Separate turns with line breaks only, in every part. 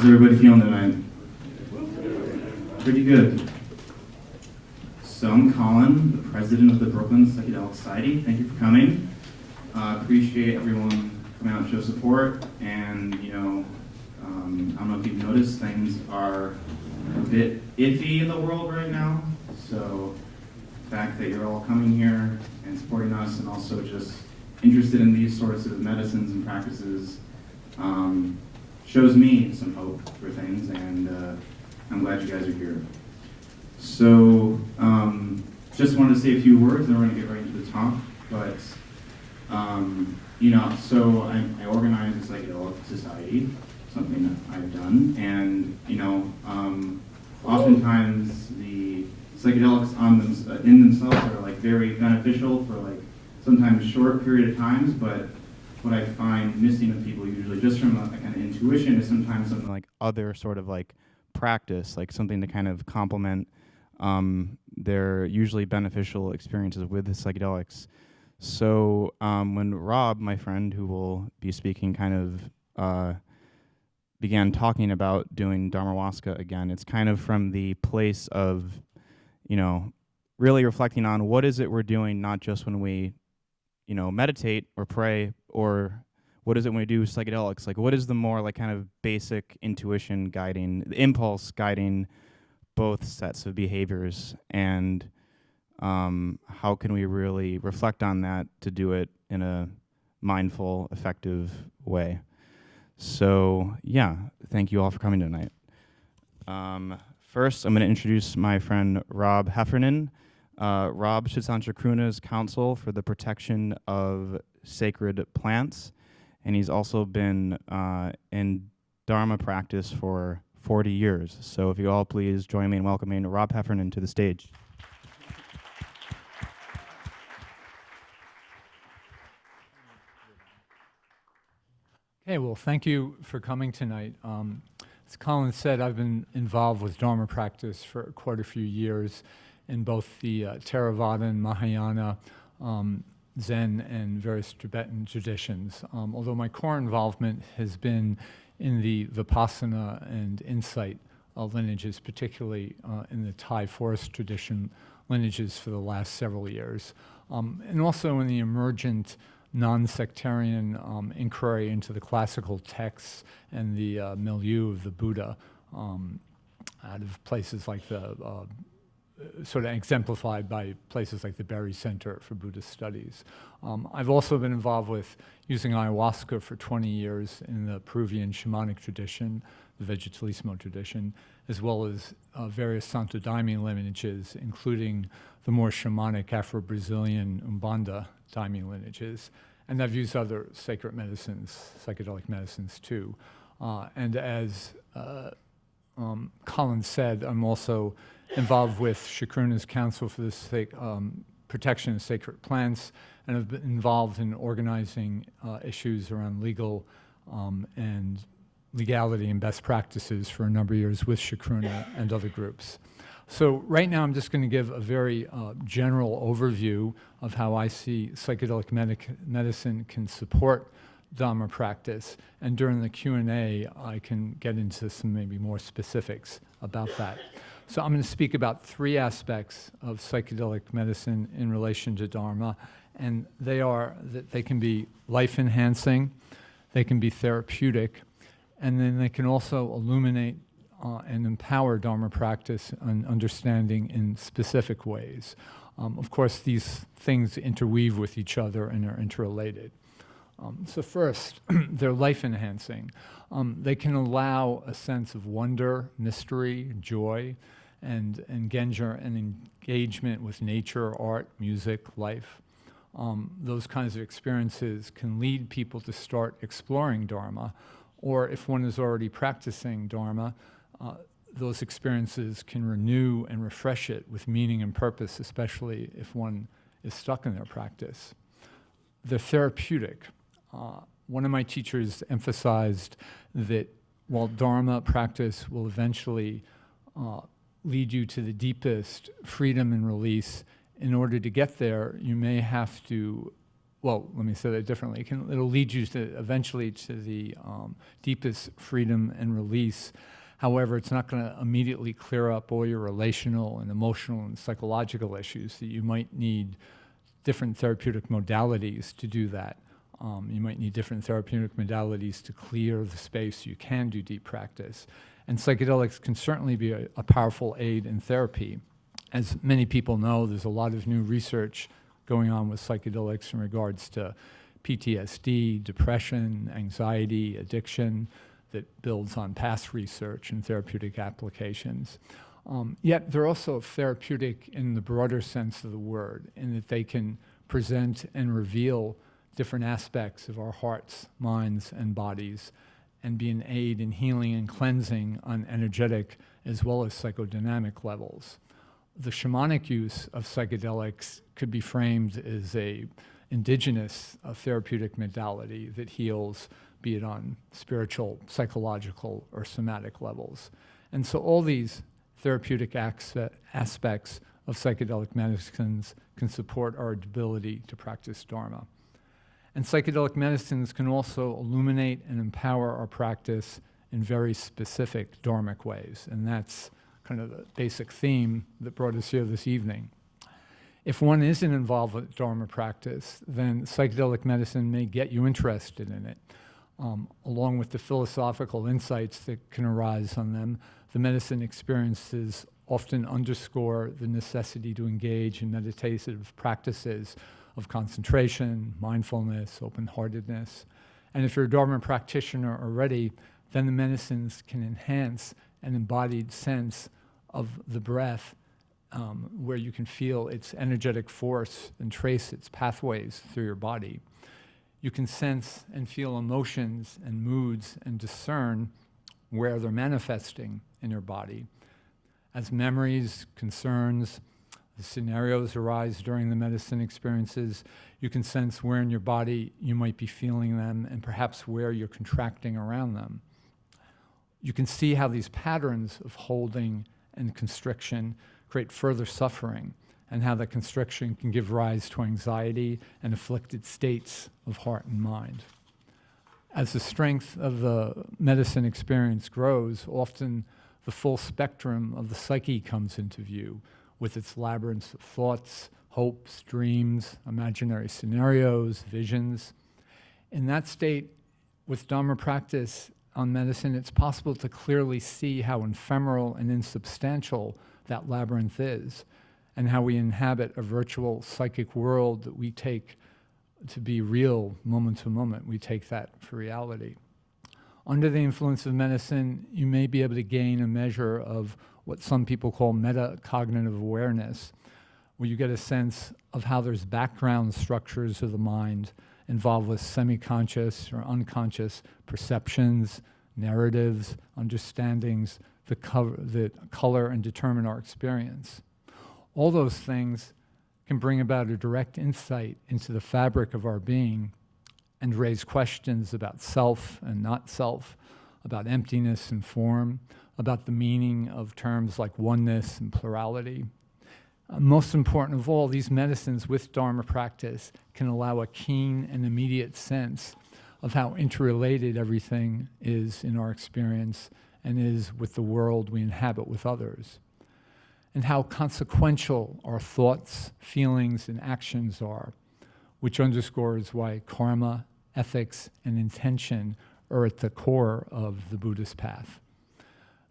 How's everybody feeling tonight? Pretty good. So I'm Colin, the president of the Brooklyn Psychedelic Society. Thank you for coming. Appreciate everyone coming out and show support. And I don't know if you've noticed, things are a bit iffy in the world right now. So the fact that you're all coming here and supporting us, and also just interested in these sorts of medicines and practices, shows me some hope for things, and I'm glad you guys are here. So, just wanted to say a few words, and we're going to get right into the talk. But, so I organize a psychedelic society, something that I've done, and oftentimes the psychedelics in themselves are like very beneficial for like sometimes short period of times, but what I find missing in people usually, just from a kind of intuition, is sometimes something like other sort of like practice, like something to kind of complement their usually beneficial experiences with the psychedelics. So when Rob, my friend who will be speaking, kind of began talking about doing Dharmahuasca again, it's kind of from the place of, you know, really reflecting on what is it we're doing, not just when we, you know, meditate or pray, or what is it when we do psychedelics? Like, what is the more like kind of basic intuition guiding, the impulse guiding both sets of behaviors, and how can we really reflect on that to do it in a mindful, effective way? So yeah, thank you all for coming tonight. First, I'm going to introduce my friend Rob Heffernan. Rob sits on Chacruna's Council for the Protection of Sacred Plants, and he's also been in Dharma practice for 40 years. So if you all please join me in welcoming Rob Heffernan to the stage.
Okay, well, thank you for coming tonight. As Colin said, I've been involved with Dharma practice for quite a few years in both the Theravada and Mahayana, Zen, and various Tibetan traditions. Although my core involvement has been in the Vipassana and insight lineages, particularly in the Thai forest tradition lineages for the last several years, and also in the emergent non-sectarian inquiry into the classical texts and the milieu of the Buddha, out of places like the, sort of exemplified by places like the Berry Center for Buddhist Studies. I've also been involved with using ayahuasca for 20 years in the Peruvian shamanic tradition, the Vegetalismo tradition, as well as various Santo Daime lineages, including the more shamanic Afro-Brazilian Umbanda Daime lineages. And I've used other sacred medicines, psychedelic medicines too. And as Colin said, I'm also involved with Chacruna's Council for the Protection of Sacred Plants, and have been involved in organizing issues around legal and legality and best practices for a number of years with Chacruna and other groups. So right now I'm just going to give a very general overview of how I see psychedelic medicine can support Dharma practice, and during the Q&A I can get into some maybe more specifics about that. So I'm going to speak about three aspects of psychedelic medicine in relation to Dharma, and they are that they can be life-enhancing, they can be therapeutic, and then they can also illuminate and empower Dharma practice and understanding in specific ways. Of course, these things interweave with each other and are interrelated. So first, they're life-enhancing. They can allow a sense of wonder, mystery, joy, and engagement with nature, art, music, life. Those kinds of experiences can lead people to start exploring Dharma, or if one is already practicing Dharma, those experiences can renew and refresh it with meaning and purpose, especially if one is stuck in their practice. They're therapeutic. One of my teachers emphasized that while Dharma practice will eventually lead you to the deepest freedom and release, in order to get there, you may have to, well, let me say that differently. It'll lead you to eventually to the deepest freedom and release. However, it's not going to immediately clear up all your relational and emotional and psychological issues, that you might need different therapeutic modalities to do that. You might need different therapeutic modalities to clear the space so you can do deep practice. And psychedelics can certainly be a powerful aid in therapy. As many people know, there's a lot of new research going on with psychedelics in regards to PTSD, depression, anxiety, addiction, that builds on past research and therapeutic applications. Yet they're also therapeutic in the broader sense of the word, in that they can present and reveal different aspects of our hearts, minds, and bodies, and be an aid in healing and cleansing on energetic as well as psychodynamic levels. The shamanic use of psychedelics could be framed as a indigenous therapeutic modality that heals, be it on spiritual, psychological, or somatic levels. And so all these therapeutic aspects of psychedelic medicines can support our ability to practice Dharma. And psychedelic medicines can also illuminate and empower our practice in very specific Dharmic ways. And that's kind of the basic theme that brought us here this evening. If one isn't involved with Dharma practice, then psychedelic medicine may get you interested in it. Along with the philosophical insights that can arise on them, the medicine experiences often underscore the necessity to engage in meditative practices of concentration, mindfulness, open-heartedness. And if you're a Dharma practitioner already, then the medicines can enhance an embodied sense of the breath, where you can feel its energetic force and trace its pathways through your body. You can sense and feel emotions and moods and discern where they're manifesting in your body. As memories, concerns, the scenarios arise during the medicine experiences, you can sense where in your body you might be feeling them and perhaps where you're contracting around them. You can see how these patterns of holding and constriction create further suffering, and how that constriction can give rise to anxiety and afflicted states of heart and mind. As the strength of the medicine experience grows, often the full spectrum of the psyche comes into view, with its labyrinths of thoughts, hopes, dreams, imaginary scenarios, visions. In that state, with Dharma practice on medicine, it's possible to clearly see how ephemeral and insubstantial that labyrinth is, and how we inhabit a virtual psychic world that we take to be real moment to moment. We take that for reality. Under the influence of medicine, you may be able to gain a measure of what some people call metacognitive awareness, where you get a sense of how there's background structures of the mind involved with semi-conscious or unconscious perceptions, narratives, understandings that color and determine our experience. All those things can bring about a direct insight into the fabric of our being and raise questions about self and not self, about emptiness and form, about the meaning of terms like oneness and plurality. Most important of all, these medicines with Dharma practice can allow a keen and immediate sense of how interrelated everything is in our experience and is with the world we inhabit with others, and how consequential our thoughts, feelings, and actions are, which underscores why karma, ethics, and intention are at the core of the Buddhist path.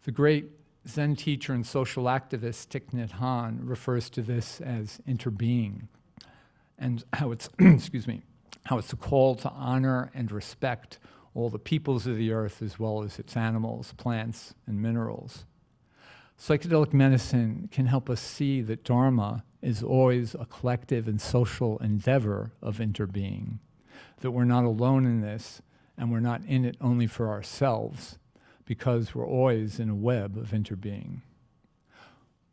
The great Zen teacher and social activist Thich Nhat Hanh refers to this as interbeing, and how it's, how it's a call to honor and respect all the peoples of the earth as well as its animals, plants, and minerals. Psychedelic medicine can help us see that Dharma is always a collective and social endeavor of interbeing, that we're not alone in this, and we're not in it only for ourselves, because we're always in a web of interbeing.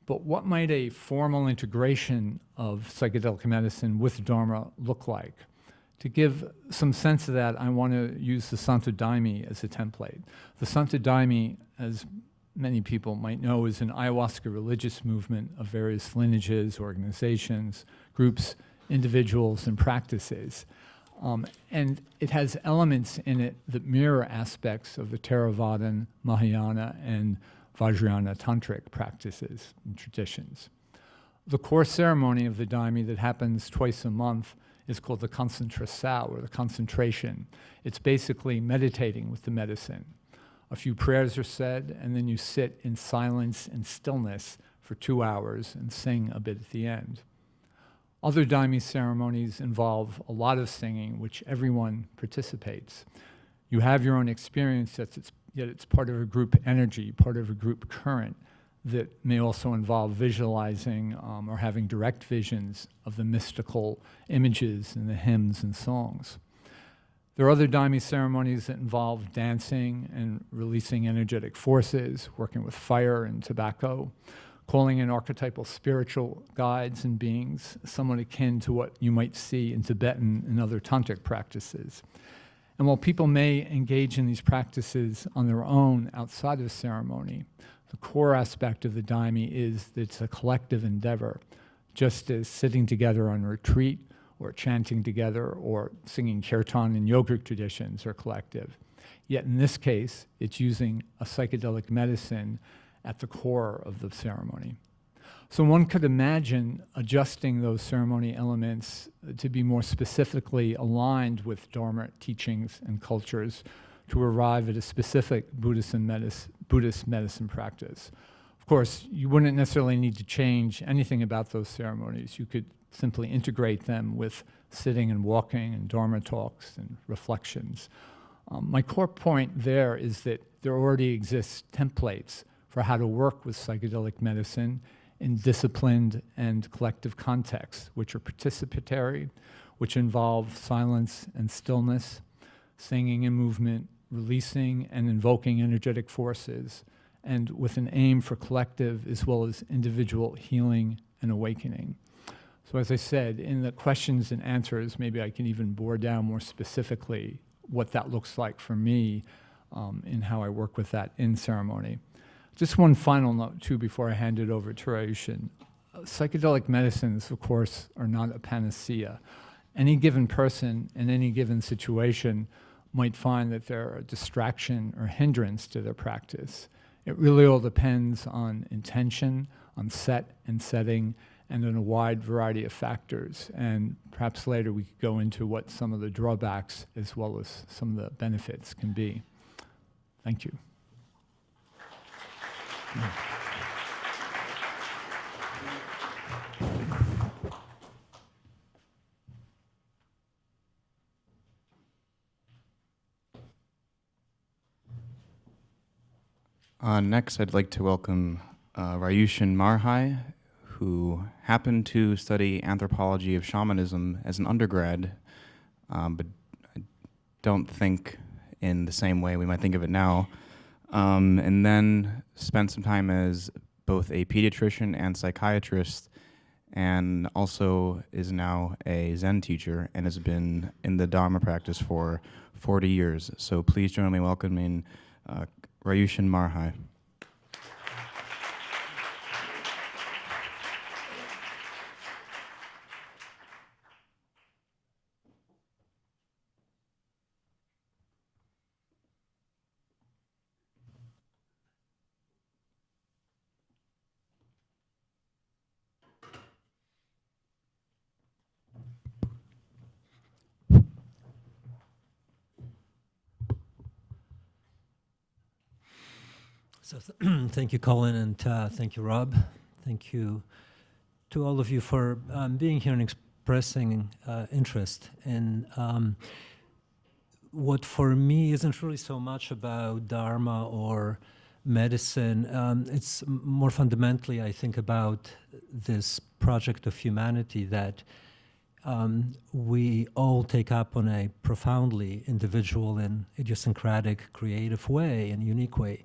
But what might a formal integration of psychedelic medicine with Dharma look like? To give some sense of that, I want to use the Santo Daime as a template. The Santo Daime, as many people might know, is an ayahuasca religious movement of various lineages, organizations, groups, individuals, and practices. And it has elements in it that mirror aspects of the Theravadan, Mahayana, and Vajrayana tantric practices and traditions. The core ceremony of the Daime that happens twice a month is called the concentração, or the concentration. It's basically meditating with the medicine. A few prayers are said, and then you sit in silence and stillness for 2 hours and sing a bit at the end. Other Daime ceremonies involve a lot of singing, which everyone participates. You have your own experience, yet it's part of a group energy, part of a group current that may also involve visualizing or having direct visions of the mystical images in the hymns and songs. There are other Daime ceremonies that involve dancing and releasing energetic forces, working with fire and tobacco, calling in archetypal spiritual guides and beings, somewhat akin to what you might see in Tibetan and other tantric practices. And while people may engage in these practices on their own outside of ceremony, the core aspect of the Daime is that it's a collective endeavor just as sitting together on retreat or chanting together or singing kirtan in yogic traditions are collective. Yet in this case, it's using a psychedelic medicine at the core of the ceremony. So one could imagine adjusting those ceremony elements to be more specifically aligned with Dharma teachings and cultures to arrive at a specific Buddhist medicine practice. Of course, you wouldn't necessarily need to change anything about those ceremonies. You could simply integrate them with sitting and walking and Dharma talks and reflections. My core point there is that there already exists templates for how to work with psychedelic medicine in disciplined and collective contexts, which are participatory, which involve silence and stillness, singing and movement, releasing and invoking energetic forces, and with an aim for collective as well as individual healing and awakening. So as I said, in the questions and answers, maybe I can even bore down more specifically what that looks like for me in how I work with that in ceremony. Just one final note, too, before I hand it over to Ryushin. Psychedelic medicines, of course, are not a panacea. Any given person in any given situation might find that they're a distraction or hindrance to their practice. It really all depends on intention, on set and setting, and on a wide variety of factors. And perhaps later we could go into what some of the drawbacks as well as some of the benefits can be. Thank you.
Next, I'd like to welcome Ryushin Marchaj, who happened to study anthropology of shamanism as an undergrad, but I don't think in the same way we might think of it now, and then spent some time as both a pediatrician and psychiatrist, and also is now a Zen teacher and has been in the Dharma practice for 40 years. So please join me in welcoming Ryushin Marchaj.
So thank you, Colin, and thank you, Rob. Thank you to all of you for being here and expressing interest in what for me isn't really so much about Dharma or medicine. It's more fundamentally, I think, about this project of humanity that we all take up on a profoundly individual and idiosyncratic, creative way and unique way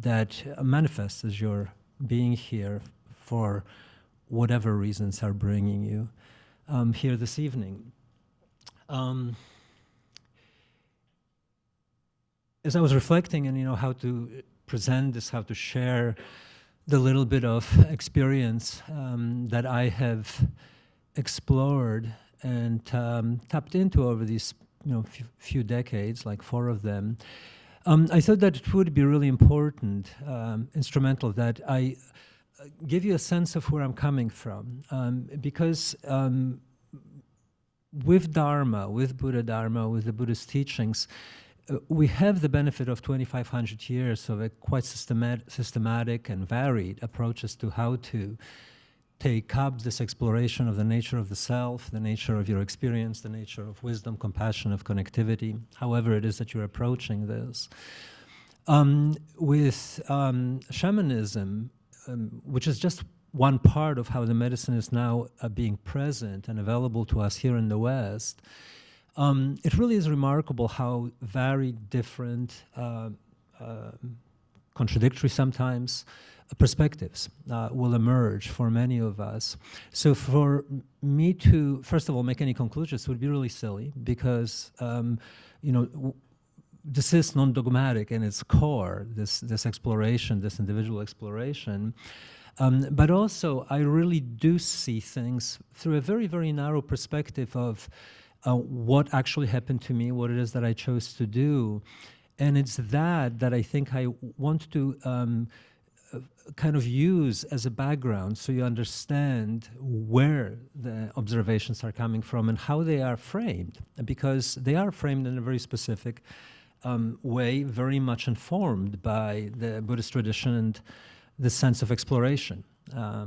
that manifests as your being here for whatever reasons are bringing you here this evening. As I was reflecting and how to present this, how to share the little bit of experience that I have explored and tapped into over these few decades, like 4 of them, I thought that it would be really important, instrumental, that I give you a sense of where I'm coming from, because with Dharma, with Buddha Dharma, with the Buddhist teachings, we have the benefit of 2,500 years of a quite systematic and varied approaches to how to take up this exploration of the nature of the self, the nature of your experience, the nature of wisdom, compassion, of connectivity, however it is that you're approaching this. With shamanism, which is just one part of how the medicine is now being present and available to us here in the West, it really is remarkable how very different, contradictory sometimes, perspectives will emerge for many of us. So for me to, first of all, make any conclusions would be really silly because, this is non-dogmatic in its core, this exploration, this individual exploration. But also, I really do see things through a very, very narrow perspective of what actually happened to me, what it is that I chose to do. And it's that I think I want to kind of use as a background so you understand where the observations are coming from and how they are framed, because they are framed in a very specific way, very much informed by the Buddhist tradition and the sense of exploration,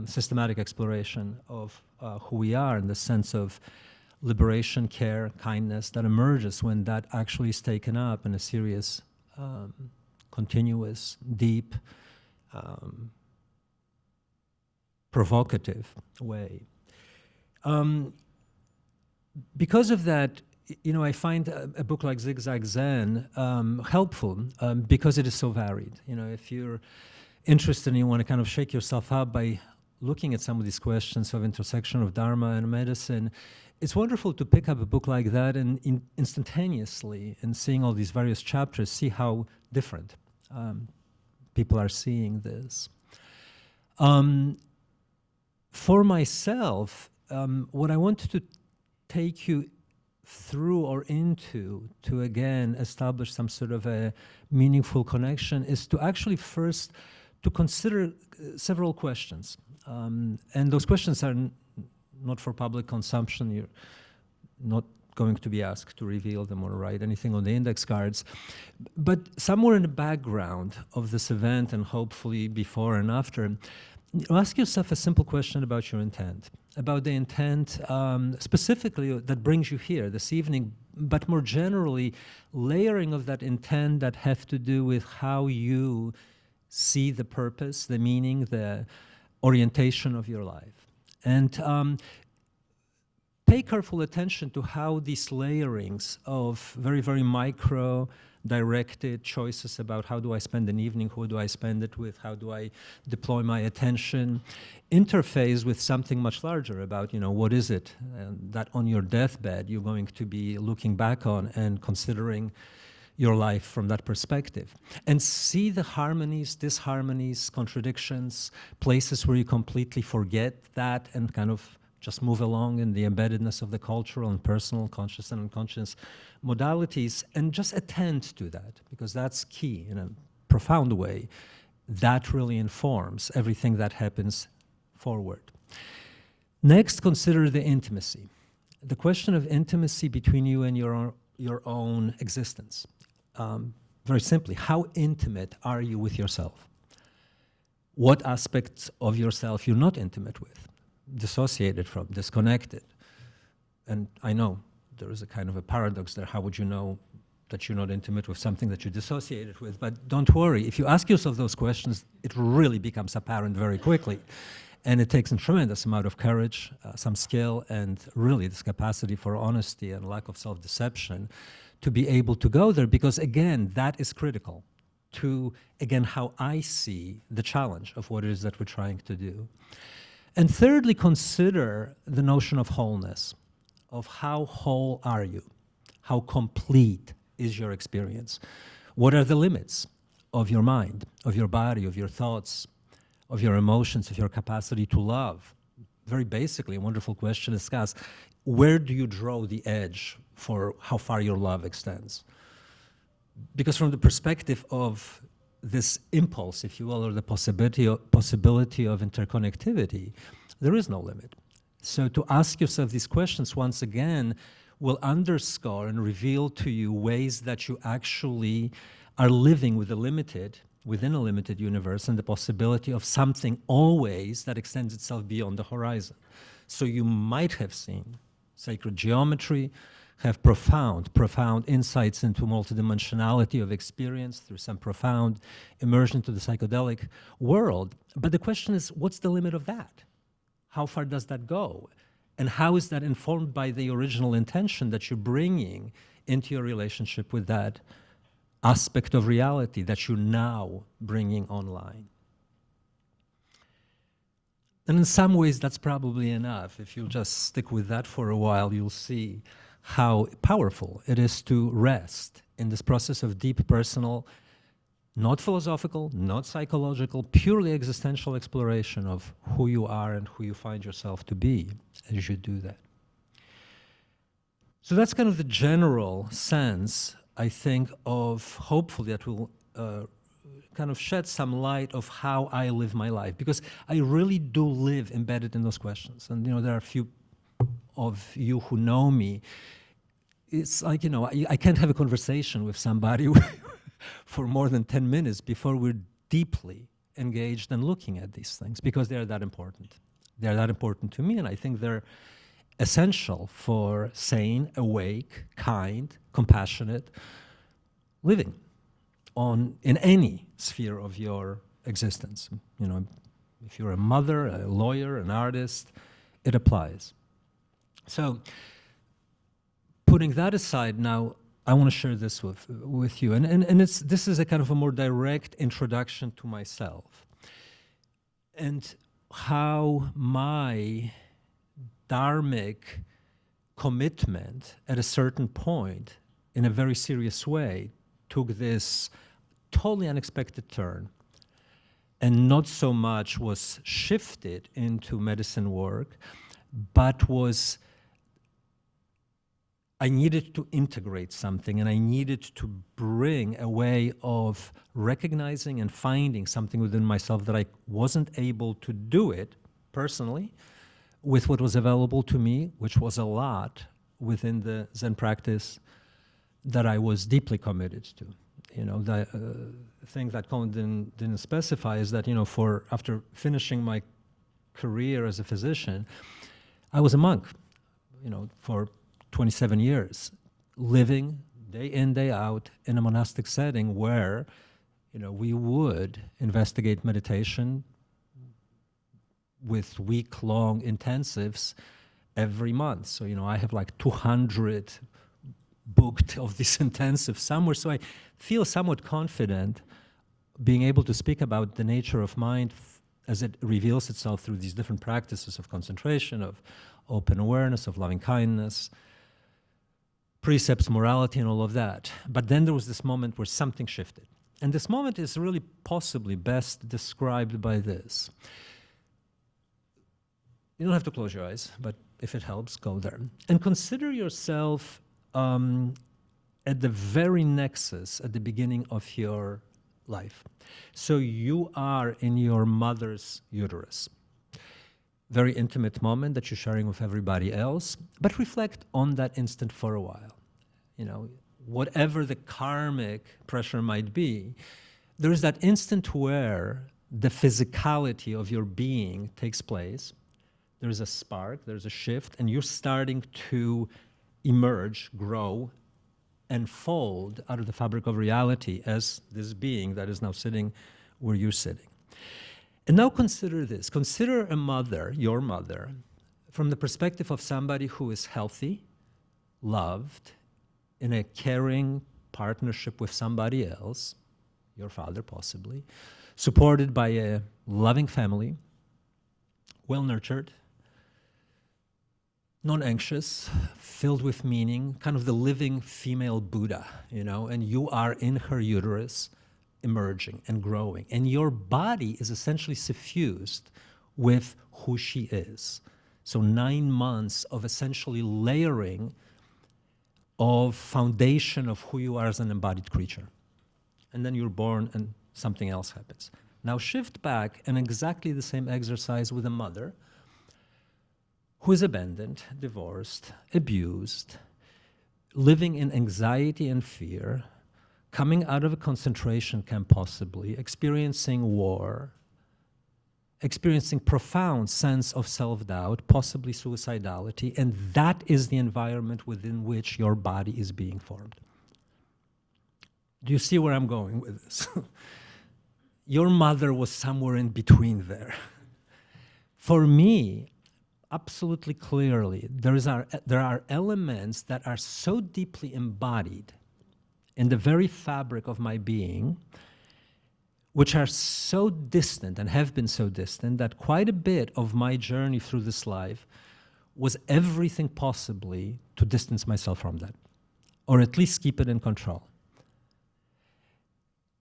systematic exploration of who we are, and the sense of liberation, care, kindness that emerges when that actually is taken up in a serious, continuous, deep, provocative way. Because of that, you know, I find a book like Zigzag Zen helpful because it is so varied. You know, if you're interested and you want to kind of shake yourself up by looking at some of these questions of intersection of Dharma and medicine, it's wonderful to pick up a book like that and instantaneously, and seeing all these various chapters, see how different people are seeing this. For myself, what I wanted to take you through or into to again establish some sort of a meaningful connection is to actually first to consider several questions. And those questions are not for public consumption. You're not going to be asked to reveal them or write anything on the index cards. But somewhere in the background of this event, and hopefully before and after, ask yourself a simple question about your intent, about the intent specifically that brings you here this evening, but more generally, layering of that intent that have to do with how you see the purpose, the meaning, the orientation of your life. And pay careful attention to how these layerings of very, very micro directed choices about how do I spend an evening, who do I spend it with, how do I deploy my attention, interface with something much larger about, you know, what is it that on your deathbed you're going to be looking back on and considering your life from that perspective. And see the harmonies, disharmonies, contradictions, places where you completely forget that and kind of just move along in the embeddedness of the cultural and personal, conscious and unconscious modalities, and just attend to that, because that's key in a profound way. That really informs everything that happens forward. Next, consider the intimacy. The question of intimacy between you and your own existence. Very simply, how intimate are you with yourself? What aspects of yourself you're not intimate with? Dissociated from, disconnected. And I know there is a kind of a paradox there. How would you know that you're not intimate with something that you're dissociated with? But don't worry, if you ask yourself those questions, it really becomes apparent very quickly. And it takes a tremendous amount of courage, some skill, and really this capacity for honesty and lack of self-deception to be able to go there, because again, that is critical to, again, how I see the challenge of what it is that we're trying to do. And thirdly, consider the notion of wholeness, of how whole are you? How complete is your experience? What are the limits of your mind, of your body, of your thoughts, of your emotions, of your capacity to love? Very basically, a wonderful question is asked, where do you draw the edge for how far your love extends? Because from the perspective of this impulse, if you will, or the possibility of interconnectivity, there is no limit. So to ask yourself these questions once again will underscore and reveal to you ways that you actually are living with within a limited universe, and the possibility of something always that extends itself beyond the horizon. So you might have seen sacred geometry, have profound insights into multidimensionality of experience through some profound immersion to the psychedelic world. But the question is, what's the limit of that? How far does that go? And how is that informed by the original intention that you're bringing into your relationship with that aspect of reality that you're now bringing online? And in some ways, that's probably enough. If you'll just stick with that for a while, you'll see how powerful it is to rest in this process of deep personal not philosophical, not psychological, purely existential exploration of who you are and who you find yourself to be as you do that. So that's kind of the general sense, I think, of hopefully that will kind of shed some light of how I live my life, because I really do live embedded in those questions. And there are a few of you who know me. It's like, I can't have a conversation with somebody for more than 10 minutes before we're deeply engaged and looking at these things, because they're that important. They're that important to me, and I think they're essential for sane, awake, kind, compassionate living in any sphere of your existence. If you're a mother, a lawyer, an artist, it applies. So, putting that aside now, I want to share this with you. And this is a kind of a more direct introduction to myself and how my dharmic commitment at a certain point, in a very serious way, took this totally unexpected turn, and not so much was shifted into medicine work, but I needed to integrate something, and I needed to bring a way of recognizing and finding something within myself that I wasn't able to do it personally with what was available to me, which was a lot within the Zen practice that I was deeply committed to. The thing that Colin didn't specify is that, after finishing my career as a physician, I was a monk, for 27 years, living day in, day out in a monastic setting where, we would investigate meditation with week-long intensives every month. So, I have like 200 booked of these intensives somewhere. So I feel somewhat confident being able to speak about the nature of mind as it reveals itself through these different practices of concentration, of open awareness, of loving kindness, precepts, morality, and all of that. But then there was this moment where something shifted. And this moment is really possibly best described by this. You don't have to close your eyes, but if it helps, go there. And consider yourself at the very nexus, at the beginning of your life. So you are in your mother's uterus. Very intimate moment that you're sharing with everybody else, but reflect on that instant for a while. Whatever the karmic pressure might be, there is that instant where the physicality of your being takes place. There's a spark, there's a shift, and you're starting to emerge, grow, and fold out of the fabric of reality as this being that is now sitting where you're sitting. And now consider this. Consider a mother, your mother, from the perspective of somebody who is healthy, loved, in a caring partnership with somebody else, your father possibly, supported by a loving family, well-nurtured, non-anxious, filled with meaning, kind of the living female Buddha, and you are in her uterus, emerging and growing. And your body is essentially suffused with who she is. So 9 months of essentially layering of foundation of who you are as an embodied creature. And then you're born and something else happens. Now shift back and exactly the same exercise with a mother who is abandoned, divorced, abused, living in anxiety and fear, coming out of a concentration camp possibly, experiencing war, experiencing profound sense of self-doubt, possibly suicidality, and that is the environment within which your body is being formed. Do you see where I'm going with this? Your mother was somewhere in between there. For me, absolutely clearly, there are elements that are so deeply embodied in the very fabric of my being, which are so distant and have been so distant that quite a bit of my journey through this life was everything possibly to distance myself from that, or at least keep it in control.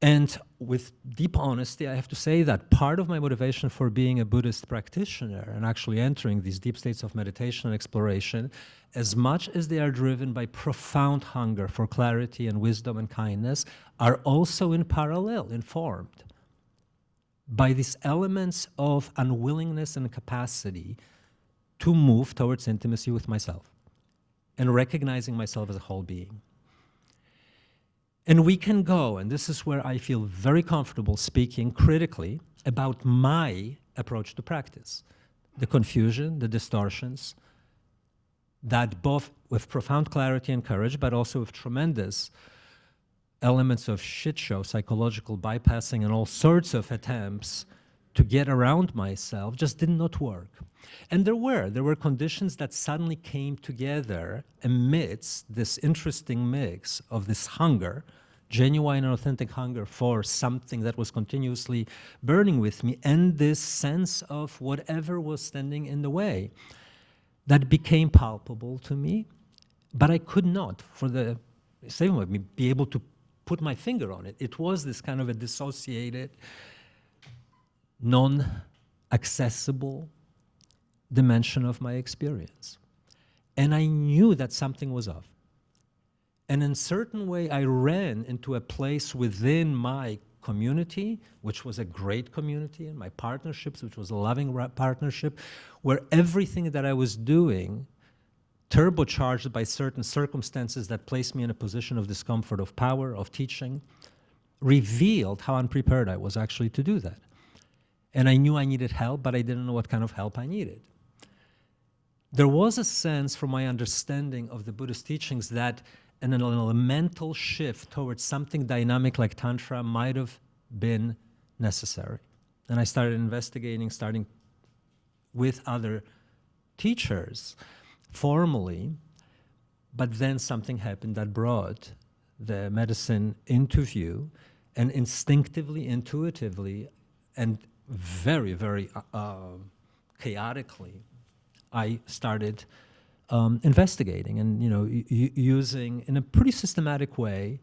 And with deep honesty, I have to say that part of my motivation for being a Buddhist practitioner and actually entering these deep states of meditation and exploration, as much as they are driven by profound hunger for clarity and wisdom and kindness, are also in parallel informed by these elements of unwillingness and capacity to move towards intimacy with myself and recognizing myself as a whole being. And we can go, and this is where I feel very comfortable speaking critically about my approach to practice. The confusion, the distortions, that both with profound clarity and courage, but also with tremendous elements of shit show, psychological bypassing, and all sorts of attempts to get around myself just did not work. And there were conditions that suddenly came together amidst this interesting mix of this hunger, genuine and authentic hunger for something that was continuously burning with me, and this sense of whatever was standing in the way that became palpable to me, but I could not, for the same way, be able to put my finger on it. It was this kind of a dissociated, non-accessible dimension of my experience. And I knew that something was off. And in a certain way, I ran into a place within my community, which was a great community, and my partnerships, which was a loving partnership, where everything that I was doing, turbocharged by certain circumstances that placed me in a position of discomfort, of power, of teaching, revealed how unprepared I was actually to do that. And I knew I needed help, but I didn't know what kind of help I needed. There was a sense from my understanding of the Buddhist teachings that an elemental shift towards something dynamic like Tantra might have been necessary. And I started investigating, starting with other teachers formally, but then something happened that brought the medicine into view, and instinctively, intuitively, and very, very chaotically, I started investigating and using in a pretty systematic way,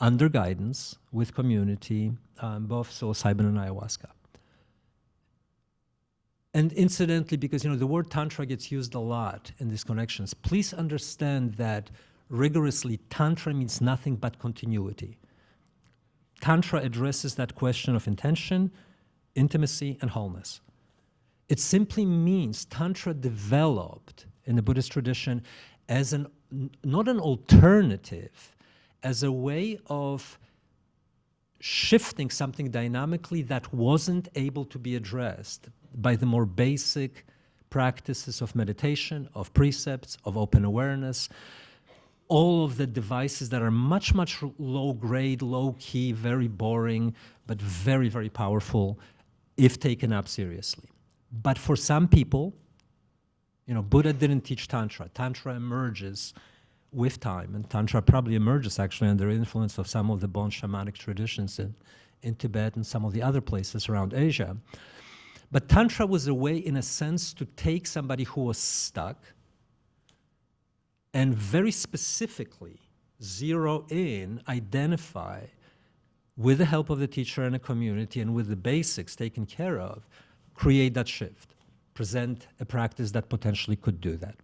under guidance with community, both psilocybin and ayahuasca. And incidentally, because the word Tantra gets used a lot in these connections, please understand that rigorously, Tantra means nothing but continuity. Tantra addresses that question of intention, intimacy, and wholeness. It simply means Tantra developed in the Buddhist tradition as not an alternative, as a way of shifting something dynamically that wasn't able to be addressed by the more basic practices of meditation, of precepts, of open awareness, all of the devices that are much, much low grade, low key, very boring, but very, very powerful if taken up seriously. But for some people, Buddha didn't teach Tantra. Tantra emerges with time, and Tantra probably emerges actually under influence of some of the Bon shamanic traditions in Tibet and some of the other places around Asia. But Tantra was a way, in a sense, to take somebody who was stuck and very specifically zero in, identify, with the help of the teacher and a community and with the basics taken care of, create that shift, present a practice that potentially could do that.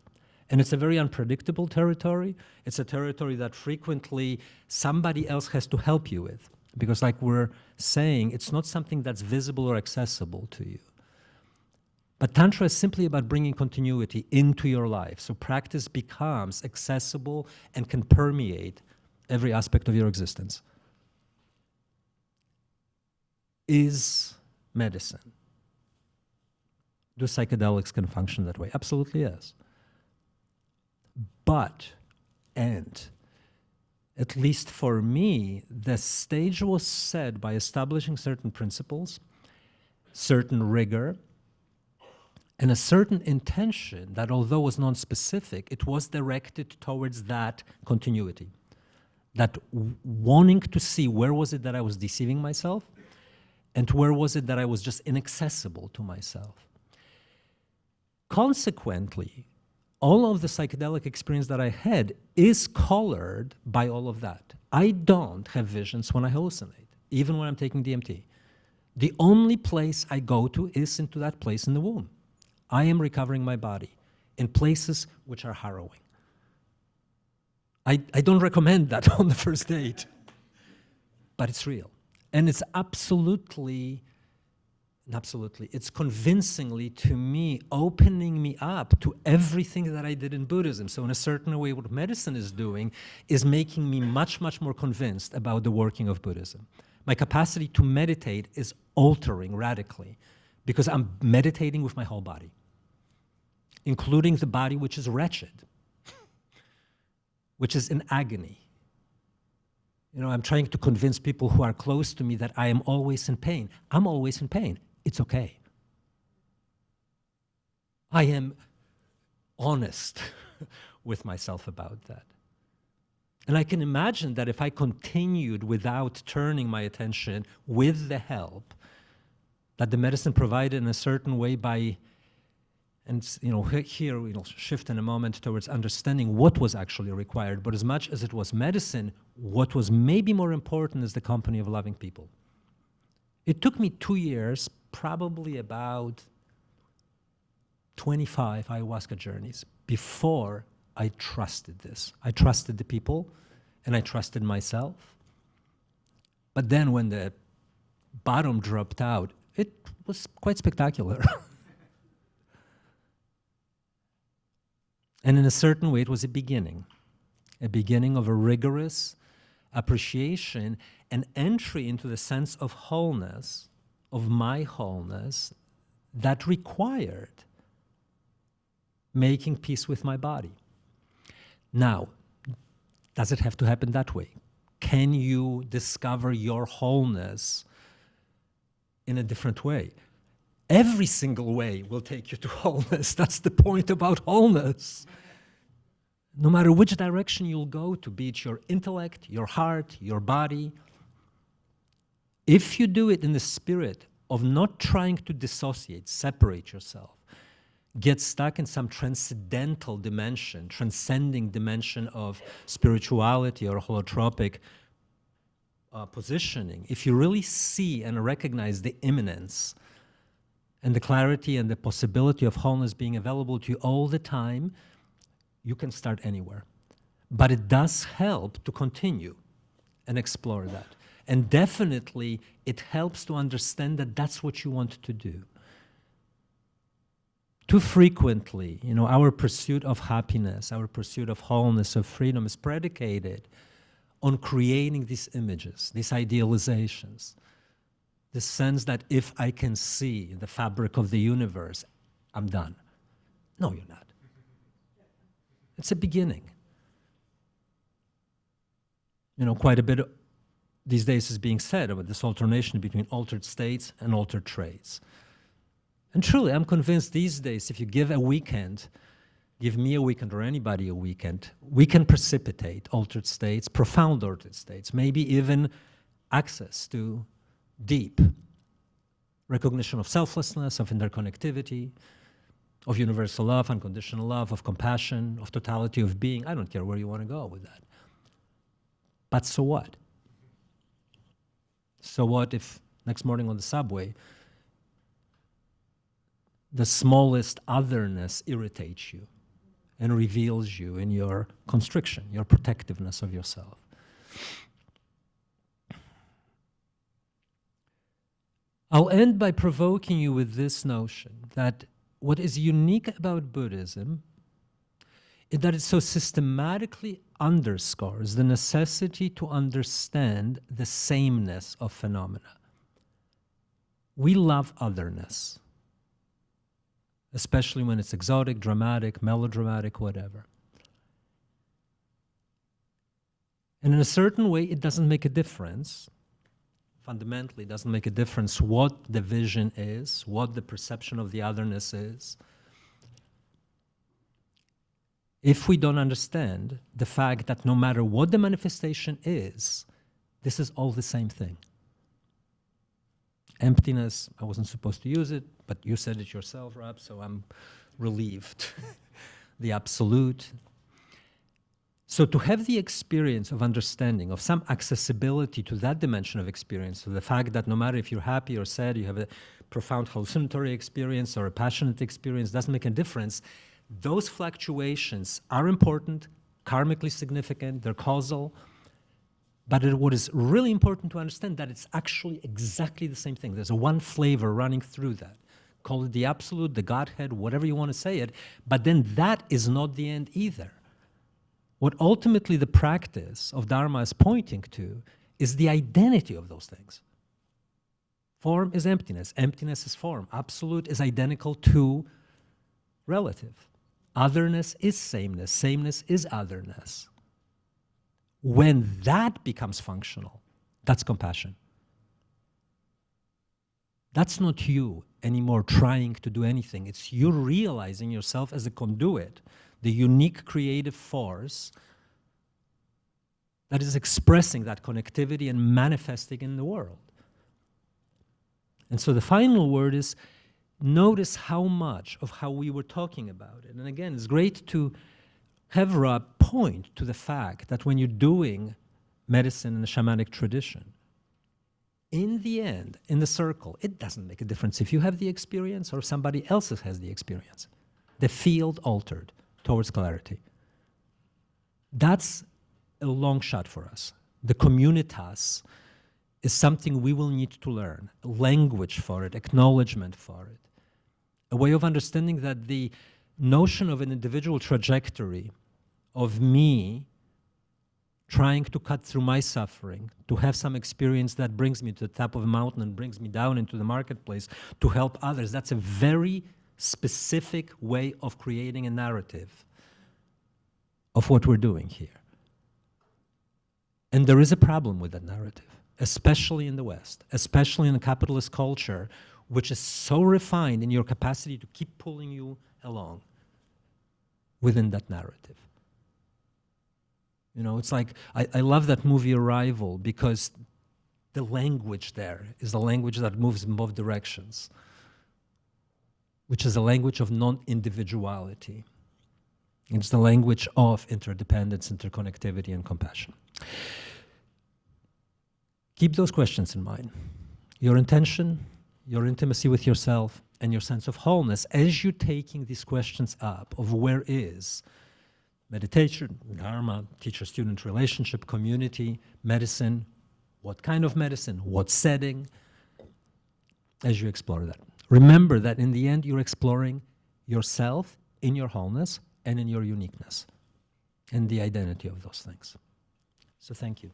And it's a very unpredictable territory. It's a territory that frequently somebody else has to help you with, because like we're saying, it's not something that's visible or accessible to you. But Tantra is simply about bringing continuity into your life, so practice becomes accessible and can permeate every aspect of your existence. Is medicine? Do psychedelics can function that way? Absolutely yes. But, and, at least for me, the stage was set by establishing certain principles, certain rigor, and a certain intention that, although was non-specific, it was directed towards that continuity. That wanting to see where was it that I was deceiving myself, and where was it that I was just inaccessible to myself. Consequently, all of the psychedelic experience that I had is colored by all of that. I don't have visions when I hallucinate. even when I'm taking DMT. The only place I go to is into that place in the womb. I am recovering my body in places which are harrowing. I don't recommend that on the first date, but it's real. And it's it's convincingly, to me, opening me up to everything that I did in Buddhism. So in a certain way, what medicine is doing is making me much, much more convinced about the working of Buddhism. My capacity to meditate is altering radically because I'm meditating with my whole body, including the body which is wretched, which is in agony. You know, I'm trying to convince people who are close to me that I am always in pain. I'm always in pain. It's okay. I am honest with myself about that. And I can imagine that if I continued without turning my attention with the help that the medicine provided in a certain way by, and you know, here we'll shift in a moment towards understanding what was actually required, but as much as it was medicine, what was maybe more important is the company of loving people. It took me 2 years, probably about 25 ayahuasca journeys, before I trusted this. I trusted the people, and I trusted myself. But then when the bottom dropped out, it was quite spectacular. And in a certain way, it was a beginning of a rigorous appreciation and entry into the sense of wholeness, of my wholeness, that required making peace with my body. Now, does it have to happen that way? Can you discover your wholeness in a different way? Every single way will take you to wholeness. That's the point about wholeness. No matter which direction you'll go to, be it your intellect, your heart, your body, if you do it in the spirit of not trying to dissociate, separate yourself, get stuck in some transcendental dimension, transcending dimension of spirituality or holotropic positioning, if you really see and recognize the imminence and the clarity and the possibility of wholeness being available to you all the time, you can start anywhere. But it does help to continue and explore that. And definitely, it helps to understand that that's what you want to do. Too frequently, you know, our pursuit of happiness, our pursuit of wholeness, of freedom is predicated on creating these images, these idealizations, the sense that if I can see the fabric of the universe, I'm done. No, you're not. It's a beginning. You know, quite a bit these days is being said about this alternation between altered states and altered traits. And truly, I'm convinced these days, if you give a weekend, give me a weekend or anybody a weekend, we can precipitate altered states, profound altered states, maybe even access to deep recognition of selflessness, of interconnectivity, of universal love, unconditional love, of compassion, of totality of being. I don't care where you want to go with that. But so what? So what if next morning on the subway, the smallest otherness irritates you and reveals you in your constriction, your protectiveness of yourself? I'll end by provoking you with this notion that what is unique about Buddhism is that it so systematically underscores the necessity to understand the sameness of phenomena. We love otherness, especially when it's exotic, dramatic, melodramatic, whatever. And in a certain way, it doesn't make a difference. Fundamentally, it doesn't make a difference what the vision is, what the perception of the otherness is, if we don't understand the fact that no matter what the manifestation is, this is all the same thing. Emptiness, I wasn't supposed to use it, but you said it yourself, Rob, so I'm relieved. The absolute. So to have the experience of understanding, of some accessibility to that dimension of experience, to the fact that no matter if you're happy or sad, you have a profound hallucinatory experience or a passionate experience, doesn't make a difference. Those fluctuations are important, karmically significant, they're causal. But what is really important to understand that it's actually exactly the same thing. There's a one flavor running through that. Call it the absolute, the Godhead, whatever you want to say it, but then that is not the end either. What ultimately the practice of Dharma is pointing to is the identity of those things. Form is emptiness. Emptiness is form. Absolute is identical to relative. Otherness is sameness. Sameness is otherness. When that becomes functional, that's compassion. That's not you anymore trying to do anything. It's you realizing yourself as a conduit, the unique creative force that is expressing that connectivity and manifesting in the world. And so the final word is, notice how much of how we were talking about it. And again, it's great to have Ra point to the fact that when you're doing medicine in the shamanic tradition, in the end, in the circle, it doesn't make a difference if you have the experience or somebody else has the experience. The field altered towards clarity. That's a long shot for us. The communitas is something we will need to learn, language for it, acknowledgement for it, a way of understanding that the notion of an individual trajectory of me trying to cut through my suffering, to have some experience that brings me to the top of a mountain and brings me down into the marketplace to help others, that's a very specific way of creating a narrative of what we're doing here. And there is a problem with that narrative, especially in the West, especially in a capitalist culture, which is so refined in your capacity to keep pulling you along within that narrative. You know, it's like, I love that movie Arrival because the language there is the language that moves in both directions, which is a language of non-individuality. It's the language of interdependence, interconnectivity, and compassion. Keep those questions in mind. Your intention, your intimacy with yourself, and your sense of wholeness as you're taking these questions up of where is meditation, dharma, teacher-student relationship, community, medicine, what kind of medicine, what setting, as you explore that. Remember that in the end, you're exploring yourself in your wholeness and in your uniqueness and the identity of those things. So thank you.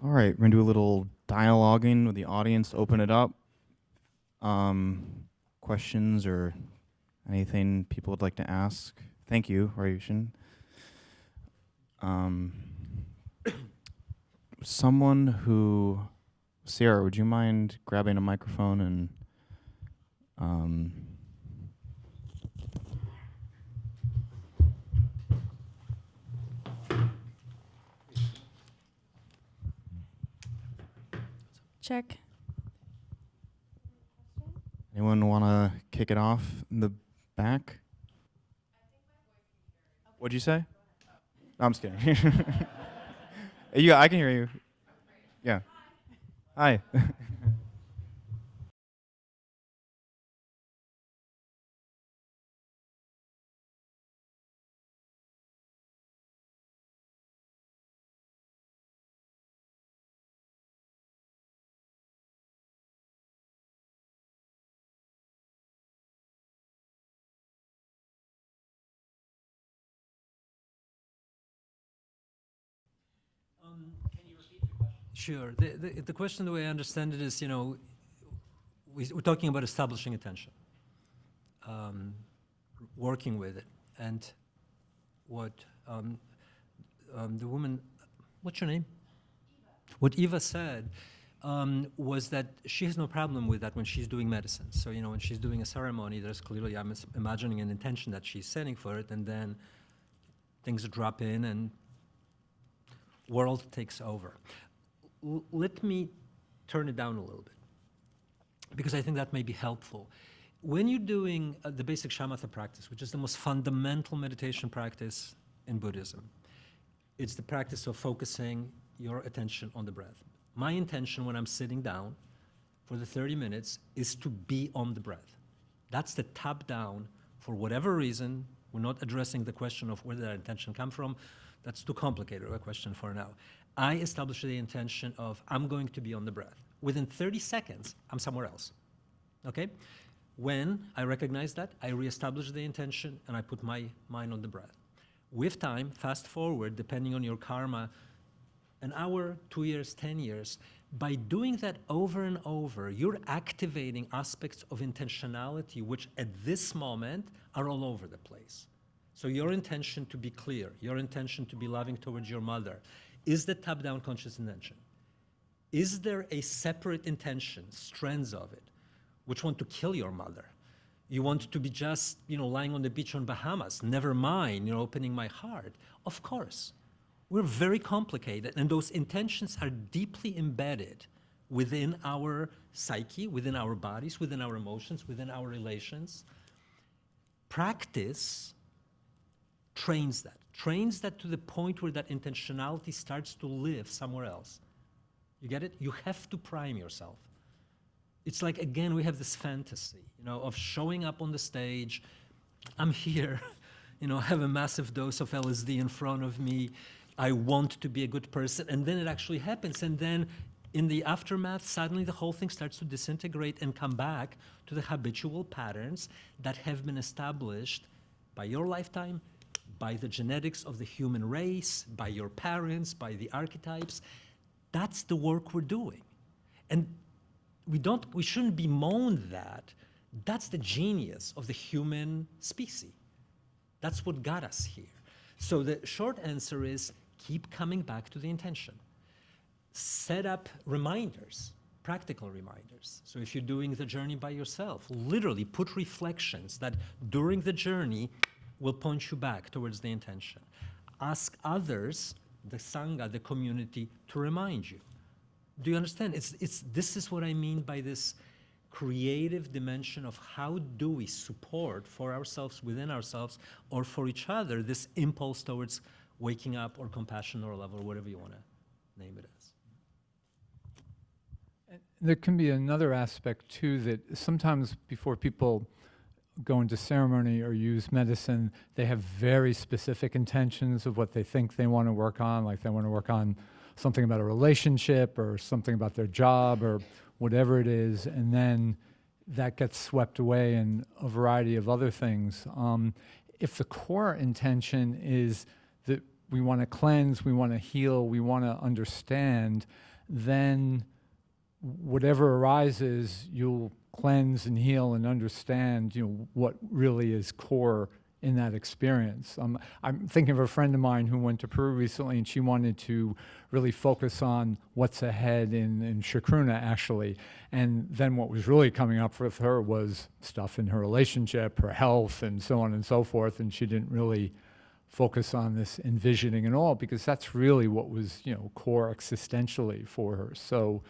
All right, we're gonna do a little dialoguing with the audience, open it up. Questions or anything people would like to ask? Thank you, Ryushin. Someone who, Sarah, would you mind grabbing a microphone and
check.
anyone want to kick it off in the back? What'd you say? No, I'm just kidding. Yeah, I can hear you. Yeah. Hi.
Can you repeat the question? Sure. The question, the way I understand it is, you know, we're talking about establishing attention, working with it, and what the woman, what's your name? Eva. What Eva said was that she has no problem with that when she's doing medicine. So, you know, when she's doing a ceremony, there's clearly, I'm imagining an intention that she's setting for it, and then things drop in and world takes over. Let me turn it down a little bit, because I think that may be helpful. When you're doing the basic shamatha practice, which is the most fundamental meditation practice in Buddhism, it's the practice of focusing your attention on the breath. My intention when I'm sitting down for the 30 minutes is to be on the breath. That's the top down. For whatever reason, we're not addressing the question of where did that intention come from. That's too complicated a question for now. I establish the intention of I'm going to be on the breath. Within 30 seconds, I'm somewhere else, okay? When I recognize that, I reestablish the intention and I put my mind on the breath. With time, fast forward, depending on your karma, an hour, 2 years, 10 years, by doing that over and over, you're activating aspects of intentionality which at this moment are all over the place. So your intention to be clear, your intention to be loving towards your mother, is the top-down conscious intention. Is there a separate intention, strands of it, which want to kill your mother? You want to be just, you know, lying on the beach on Bahamas, never mind, you know, opening my heart. Of course. We're very complicated, and those intentions are deeply embedded within our psyche, within our bodies, within our emotions, within our relations. Practice trains that to the point where that intentionality starts to live somewhere else. You get it? You have to prime yourself. It's like, again, we have this fantasy, you know, of showing up on the stage. I'm here, you know, I have a massive dose of LSD in front of me. I want to be a good person, and then it actually happens. And then in the aftermath, suddenly the whole thing starts to disintegrate and come back to the habitual patterns that have been established by your lifetime, by the genetics of the human race, by your parents, by the archetypes. That's the work we're doing. And we shouldn't bemoan that. That's the genius of the human species. That's what got us here. So the short answer is keep coming back to the intention. Set up reminders, practical reminders. So if you're doing the journey by yourself, literally put reflections that during the journey will point you back towards the intention. Ask others, the Sangha, the community, to remind you. Do you understand? This is what I mean by this creative dimension of how do we support for ourselves, within ourselves, or for each other, this impulse towards waking up or compassion or love or whatever you want to name it as.
And there can be another aspect too, that sometimes before people go into ceremony or use medicine, they have very specific intentions of what they think they want to work on, like they want to work on something about a relationship or something about their job or whatever it is, and then that gets swept away in a variety of other things. If the core intention is that we want to cleanse, we want to heal, we want to understand, then whatever arises, you'll cleanse and heal and understand, you know, what really is core in that experience. I'm thinking of a friend of mine who went to Peru recently, and she wanted to really focus on what's ahead in Chacruna, actually. And then what was really coming up with her was stuff in her relationship, her health, and so on and so forth, and she didn't really focus on this envisioning and all, because that's really what was, you know, core existentially for her. So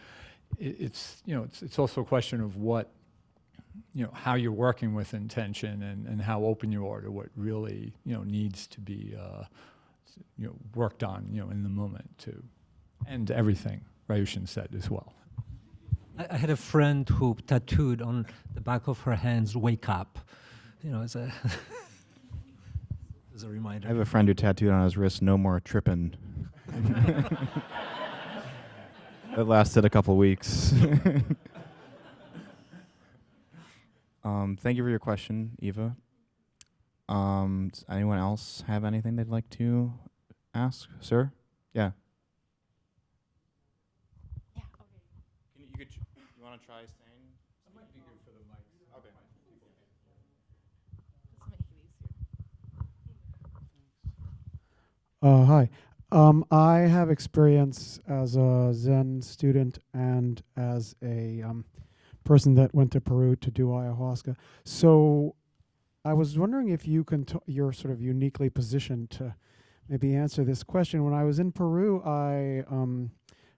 it's you know, it's also a question of what, you know, how you're working with intention and how open you are to what really, you know, needs to be, you know, worked on, you know, in the moment too. And everything Ryushin said as well.
I had a friend who tattooed on the back of her hands, "Wake up," you know, as a, as a reminder.
I have a friend who tattooed on his wrist, "No more trippin'." It lasted a couple weeks. Thank you for your question, Eva. Does anyone else have anything they'd like to ask, sir? Yeah.
Yeah, okay.
You want to try staying?
That might be good for the mics.
Okay.
This will make it easier.
Hi. I have experience as a Zen student and as a person that went to Peru to do ayahuasca. So I was wondering if you can, you're sort of uniquely positioned to maybe answer this question. When I was in Peru, I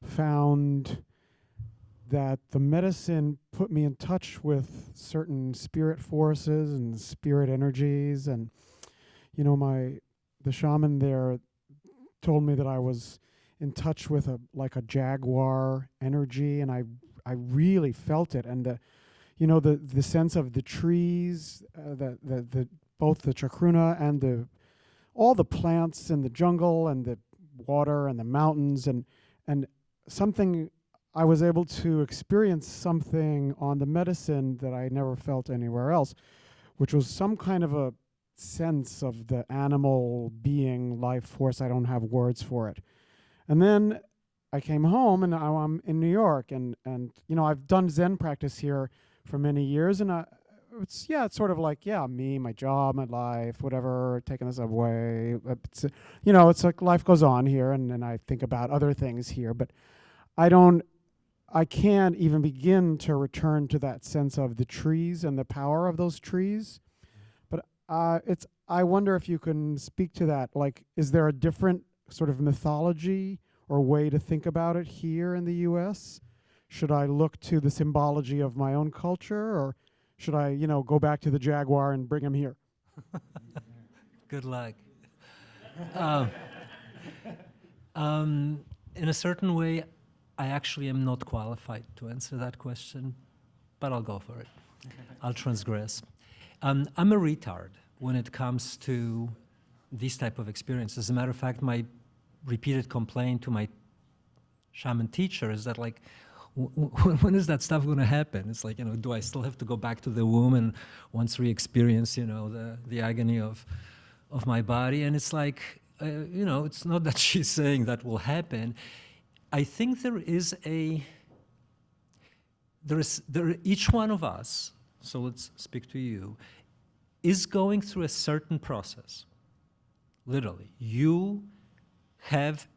found that the medicine put me in touch with certain spirit forces and spirit energies, and you know, the shaman there told me that I was in touch with a jaguar energy, and I really felt it, and the sense of the trees, the both the chacruna and all the plants in the jungle and the water and the mountains, and something. I was able to experience something on the medicine that I never felt anywhere else, which was some kind of a sense of the animal being, life force. I don't have words for it. And then I came home, and now I'm in New York, and you know, I've done Zen practice here for many years, and it's sort of like, me, my job, my life, whatever, taking the subway. It's, you know, it's like life goes on here, and I think about other things here, but I can't even begin to return to that sense of the trees and the power of those trees. But I wonder if you can speak to that. Like, is there a different sort of mythology or way to think about it here in the U.S.? Should I look to the symbology of my own culture, or should I, you know, go back to the jaguar and bring him here?
Good luck. In a certain way, I actually am not qualified to answer that question, but I'll go for it. I'll transgress. I'm a retard when it comes to these type of experiences. As a matter of fact, my repeated complaint to my shaman teacher is that, like, when is that stuff going to happen? It's like, you know, do I still have to go back to the womb and once re-experience, you know, the agony of my body? And it's like, you know, it's not that she's saying that will happen. I think each one of us, so let's speak to you, is going through a certain process. Literally, you have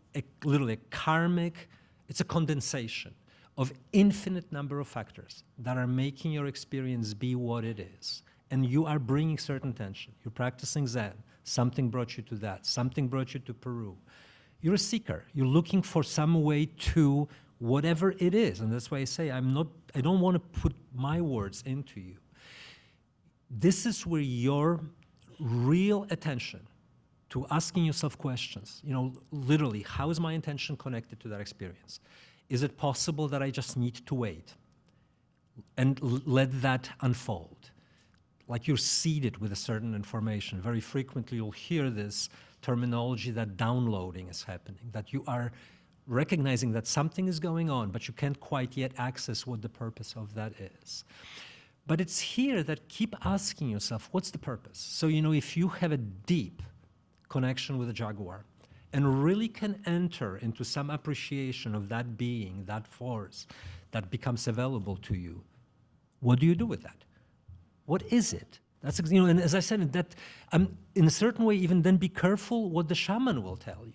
literally a karmic, it's a condensation of infinite number of factors that are making your experience be what it is. And you are bringing certain tension. You're practicing Zen. Something brought you to that. Something brought you to Peru. You're a seeker. You're looking for some way to whatever it is. And that's why I say I don't want to put my words into you. This is where your real attention to asking yourself questions, you know, literally, how is my intention connected to that experience? Is it possible that I just need to wait and let that unfold? Like you're seeded with a certain information. Very frequently you'll hear this terminology that downloading is happening, that you are recognizing that something is going on, but you can't quite yet access what the purpose of that is. But it's here that keep asking yourself, what's the purpose? So, you know, if you have a deep connection with a jaguar and really can enter into some appreciation of that being, that force that becomes available to you, what do you do with that? What is it? That's, you know, and as I said, that in a certain way, even then be careful what the shaman will tell you.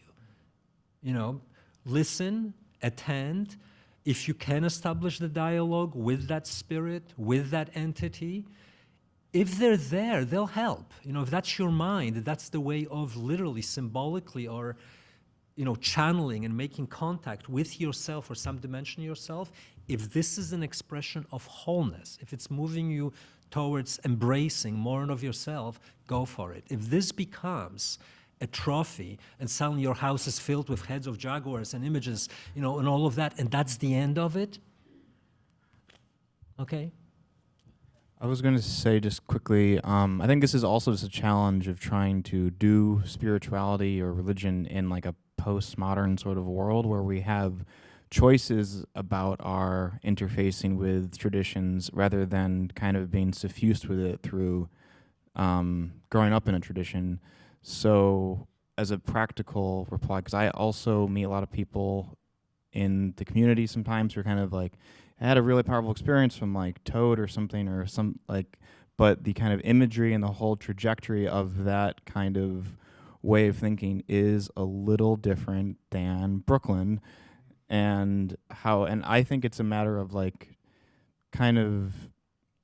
You know, listen, attend. If you can establish the dialogue with that spirit, with that entity, if they're there, they'll help. You know, if that's your mind, that's the way of literally, symbolically, or, you know, channeling and making contact with yourself or some dimension of yourself. If this is an expression of wholeness, if it's moving you towards embracing more of yourself, go for it. If this becomes a trophy and suddenly your house is filled with heads of jaguars and images, you know, and all of that, and that's the end of it, okay?
I was going to say just quickly, I think this is also just a challenge of trying to do spirituality or religion in like a postmodern sort of world where we have choices about our interfacing with traditions rather than kind of being suffused with it through growing up in a tradition. So as a practical reply, because I also meet a lot of people in the community sometimes who are kind of like, I had a really powerful experience from like Toad or something or some like, but the kind of imagery and the whole trajectory of that kind of way of thinking is a little different than Brooklyn, and I think it's a matter of like kind of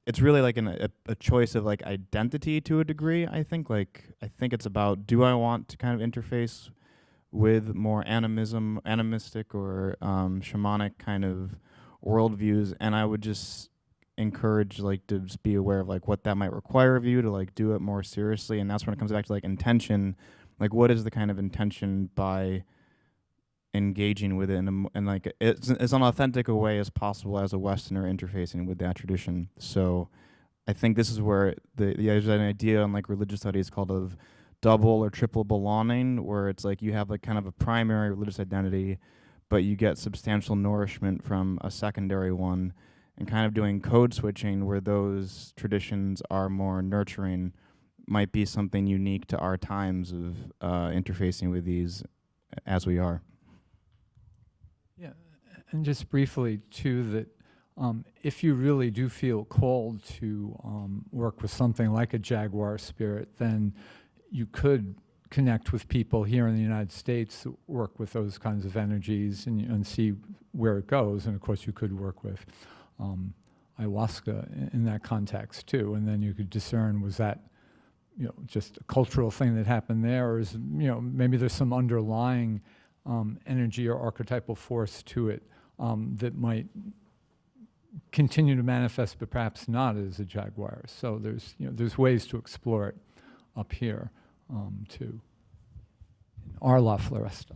it's really like a choice of like identity to a degree. I think it's about, do I want to kind of interface with more animistic or shamanic kind of worldviews, and I would just encourage like to just be aware of like what that might require of you to like do it more seriously. And that's when it comes back to like intention, like what is the kind of intention by engaging with it in like it's as authentic a way as possible as a Westerner interfacing with that tradition. So I think this is where there's an idea in like religious studies called of double or triple belonging, where it's like you have like kind of a primary religious identity, but you get substantial nourishment from a secondary one, and kind of doing code switching where those traditions are more nurturing might be something unique to our times of interfacing with these as we are.
Yeah, and just briefly too, that if you really do feel called to work with something like a Jaguar spirit, then you could connect with people here in the United States that work with those kinds of energies and see where it goes. And of course, you could work with ayahuasca in that context too, and then you could discern, was that just a cultural thing that happened there, or is maybe there's some underlying energy or archetypal force to it that might continue to manifest, but perhaps not as a jaguar. So there's ways to explore it up here too. In our La Floresta.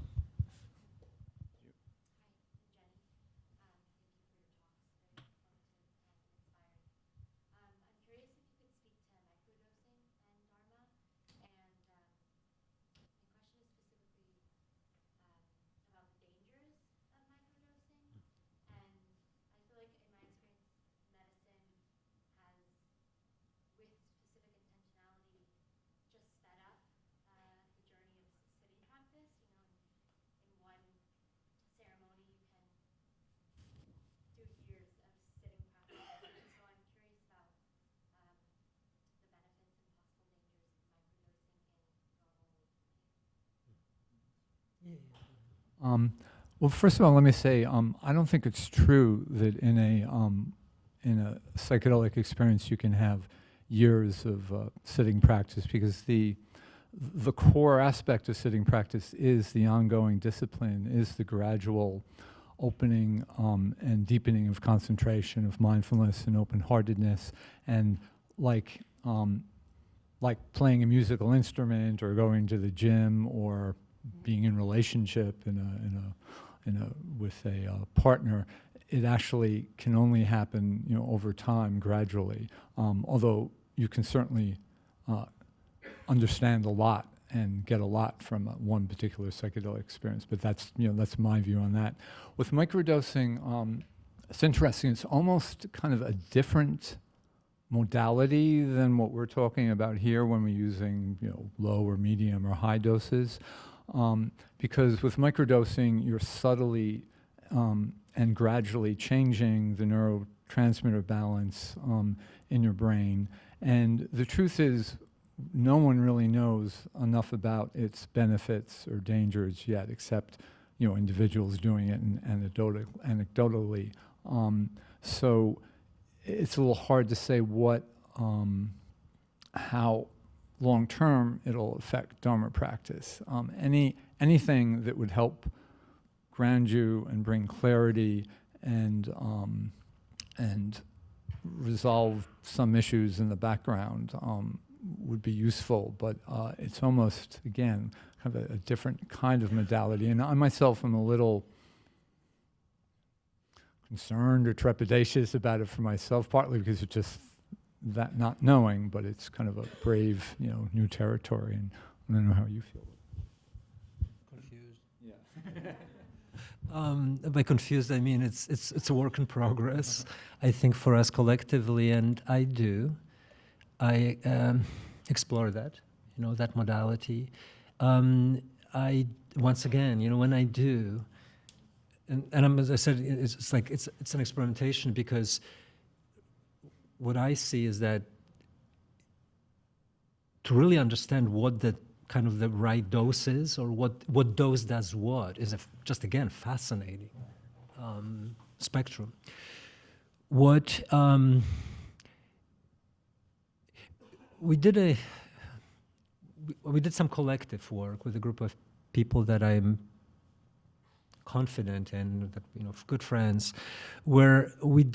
Well, first of all, let me say I don't think it's true that in a psychedelic experience you can have years of sitting practice, because the core aspect of sitting practice is the ongoing discipline, is the gradual opening and deepening of concentration, of mindfulness and open-heartedness, and like playing a musical instrument or going to the gym or being in relationship with a partner, it actually can only happen over time, gradually. Although you can certainly understand a lot and get a lot from one particular psychedelic experience, but that's my view on that. With microdosing, it's interesting. It's almost kind of a different modality than what we're talking about here when we're using low or medium or high doses. Because with microdosing, you're subtly and gradually changing the neurotransmitter balance in your brain. And the truth is, no one really knows enough about its benefits or dangers yet, except individuals doing it and anecdotally. So it's a little hard to say how long-term it'll affect Dharma practice. Anything that would help ground you and bring clarity and resolve some issues in the background would be useful, but it's almost, again, kind of a different kind of modality. And I myself am a little concerned or trepidatious about it for myself, partly because it's just that not knowing, but it's kind of a brave, new territory, and I don't know how you feel.
Confused. Yeah. By confused, I mean it's a work in progress. I think for us collectively, and I explore that, that modality. I once again, when I do, and as I said, it's like it's an experimentation, because what I see is that to really understand what that kind of the right dose is, or what dose does what, is just, again, fascinating spectrum. What we did some collective work with a group of people that I'm confident in, that, you know, good friends, where we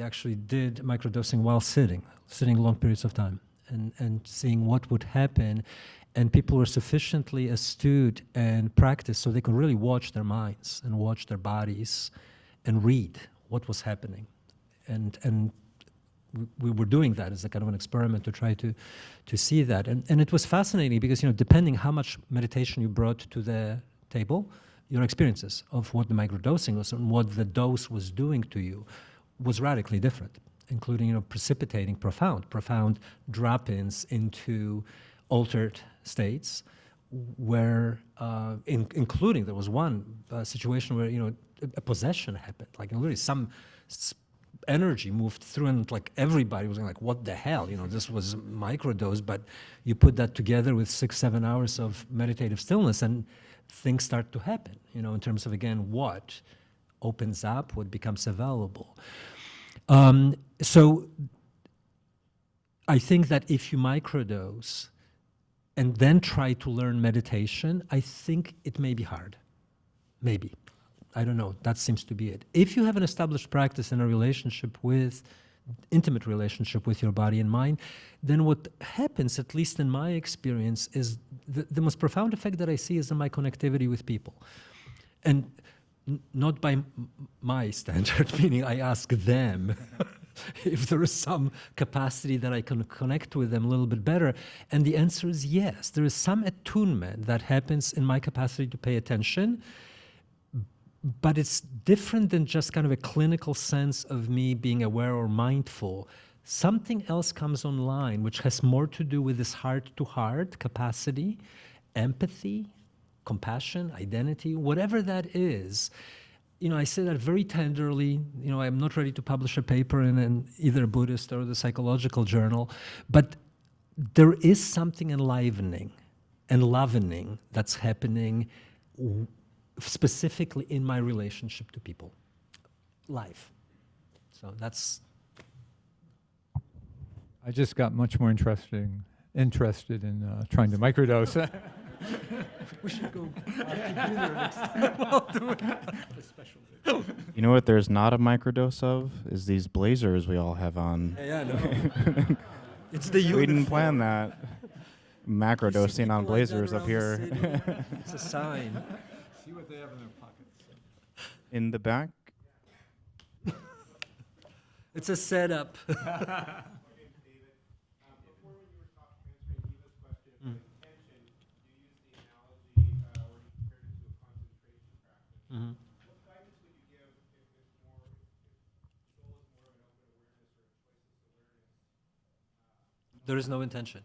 actually did microdosing while sitting long periods of time, and seeing what would happen. And people were sufficiently astute and practiced so they could really watch their minds and watch their bodies and read what was happening. And we were doing that as a kind of an experiment to try to see that. And it was fascinating because, you know, depending how much meditation you brought to the table, your experiences of what the microdosing was and what the dose was doing to you was radically different, including, you know, precipitating profound drop-ins into altered states, where, including, there was one situation where, you know, a possession happened, like literally some energy moved through, and like everybody was like, what the hell, you know, this was microdose, but you put that together with 6-7 hours of meditative stillness and things start to happen, you know, in terms of, again, what opens up, what becomes available. So I think that if you microdose and then try to learn meditation, I think it may be hard. Maybe. I don't know. That seems to be it. If you have an established practice and a relationship with, intimate relationship with your body and mind, then what happens, at least in my experience, is the most profound effect that I see is in my connectivity with people. And not by my standard, meaning I ask them if there is some capacity that I can connect with them a little bit better. And the answer is yes. There is some attunement that happens in my capacity to pay attention, but it's different than just kind of a clinical sense of me being aware or mindful. Something else comes online, which has more to do with this heart-to-heart capacity, empathy, compassion, identity, whatever that is. You know, I say that very tenderly. You know, I'm not ready to publish a paper in either a Buddhist or the psychological journal, but there is something enlivening and lovening that's happening specifically in my relationship to people, life. So that's.
I just got much more interested in trying to microdose.
We should go out to dinner next time. We'll do it. A special day.
You know what there's not a microdose of? Is these blazers we all have on.
Yeah, no. It's the uniform.
We didn't plan that. Macrodosing on blazers up here.
It's a sign.
See what they have in their pockets.
In the back?
It's a setup. There is no intention.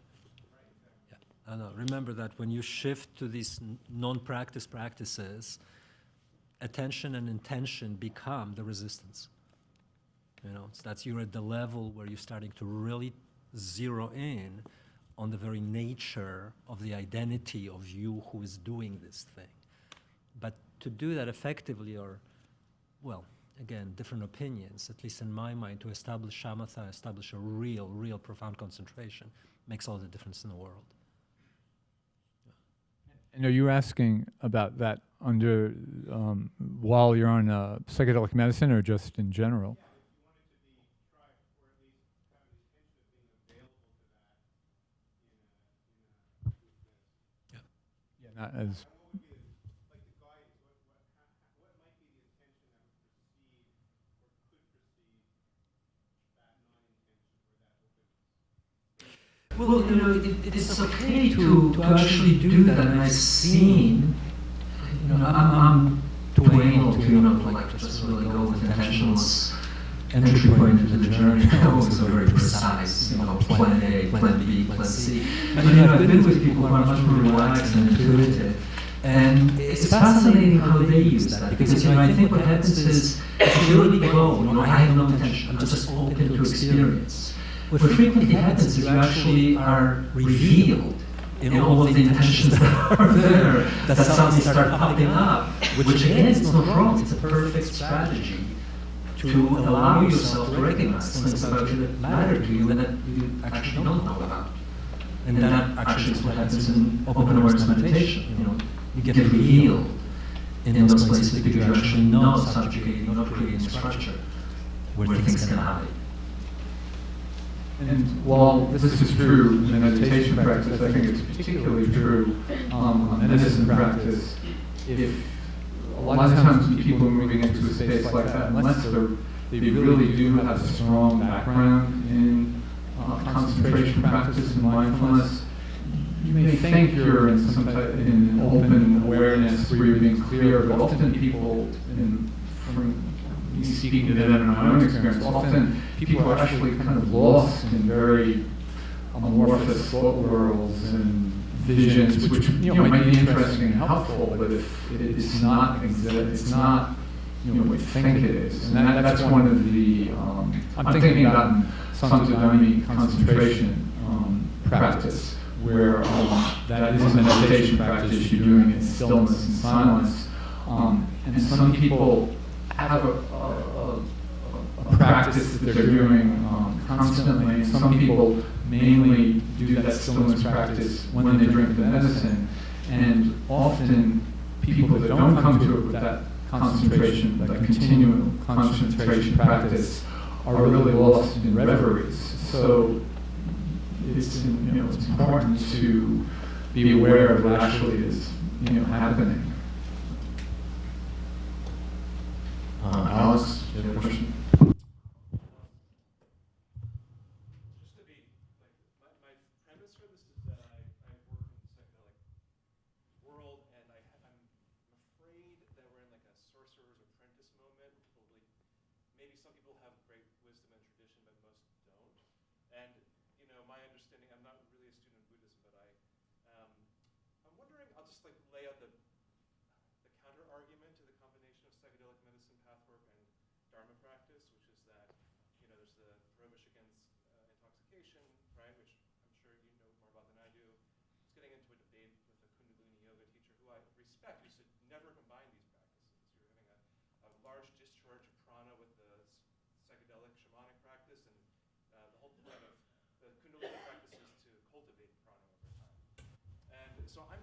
Yeah, I know. Remember that when you shift to these non-practice practices, attention and intention become the resistance. You know, so that's you're at the level where you're starting to really zero in on the very nature of the identity of you who is doing this thing. But to do that effectively, or, well, again, different opinions, at least in my mind, to establish shamatha, establish a real profound concentration, makes all the difference in the world.
And are you asking about that under, while you're on psychedelic medicine, or just in general? Yeah, not as.
Well, you know, it's okay to actually do that, and I've seen, you know, I'm too anal to, you know, like just really go with intentionless entry point into the journey. I always go very precise, you know, plan A, plan B, plan C. But, you know, I've been with people who are much more relaxed and intuitive, and it's fascinating how they use that, because, you know, I think what happens is, if you really go, you know, I have no intention, I'm just open to experience. What frequently happens is you actually are revealed in all of the intentions that are there, that suddenly start popping up, which again is not wrong, it's a perfect strategy to allow yourself to recognize things about you that matter to you and that you actually don't know about. And that actually is what happens in open awareness meditation. You know, you get revealed in those places because you're actually not subjugating, not creating a structure where things can hide.
And while this is true in meditation practice, I think it's particularly true in medicine practice. If a lot of times people are moving into a space like that, unless they really do have a strong background in concentration practice and mindfulness, you may think you're in some type in open awareness where you're being clear, but often people, from me speaking to them in my own experience, often people are actually kind of lost in very amorphous thought worlds and visions, which might be interesting and helpful, but if it's not what you think it is. And that's one of the, I'm thinking about Santudami concentration practice, where that is a meditation practice you're doing in stillness and silence. And some people have a practice that they're doing constantly, and some people mainly do that stillness practice when they drink the medicine. And often people that don't come to it with that concentration, that continual concentration practice, are really lost in reveries. So it's important to be aware of what actually is happening. Alice, do you have a question?
Just to be, my premise for this is that I work in the psychedelic world, and I'm afraid that we're in like a sorcerer's apprentice moment. Maybe some people have great wisdom and tradition, but most don't. And my understanding, I'm not really a student of Buddhism, but I'm wondering, I'll just like lay out the counter argument to the combination of psychedelic medicine pathwork and Dharma practice, which is that there's the prohibition against intoxication, right? Which I'm sure you know more about than I do. It's getting into a debate with a Kundalini yoga teacher who I respect, who said never combine these practices. You're having a large discharge of prana with the psychedelic shamanic practice, and the whole point of the Kundalini practice is to cultivate prana over time. And so I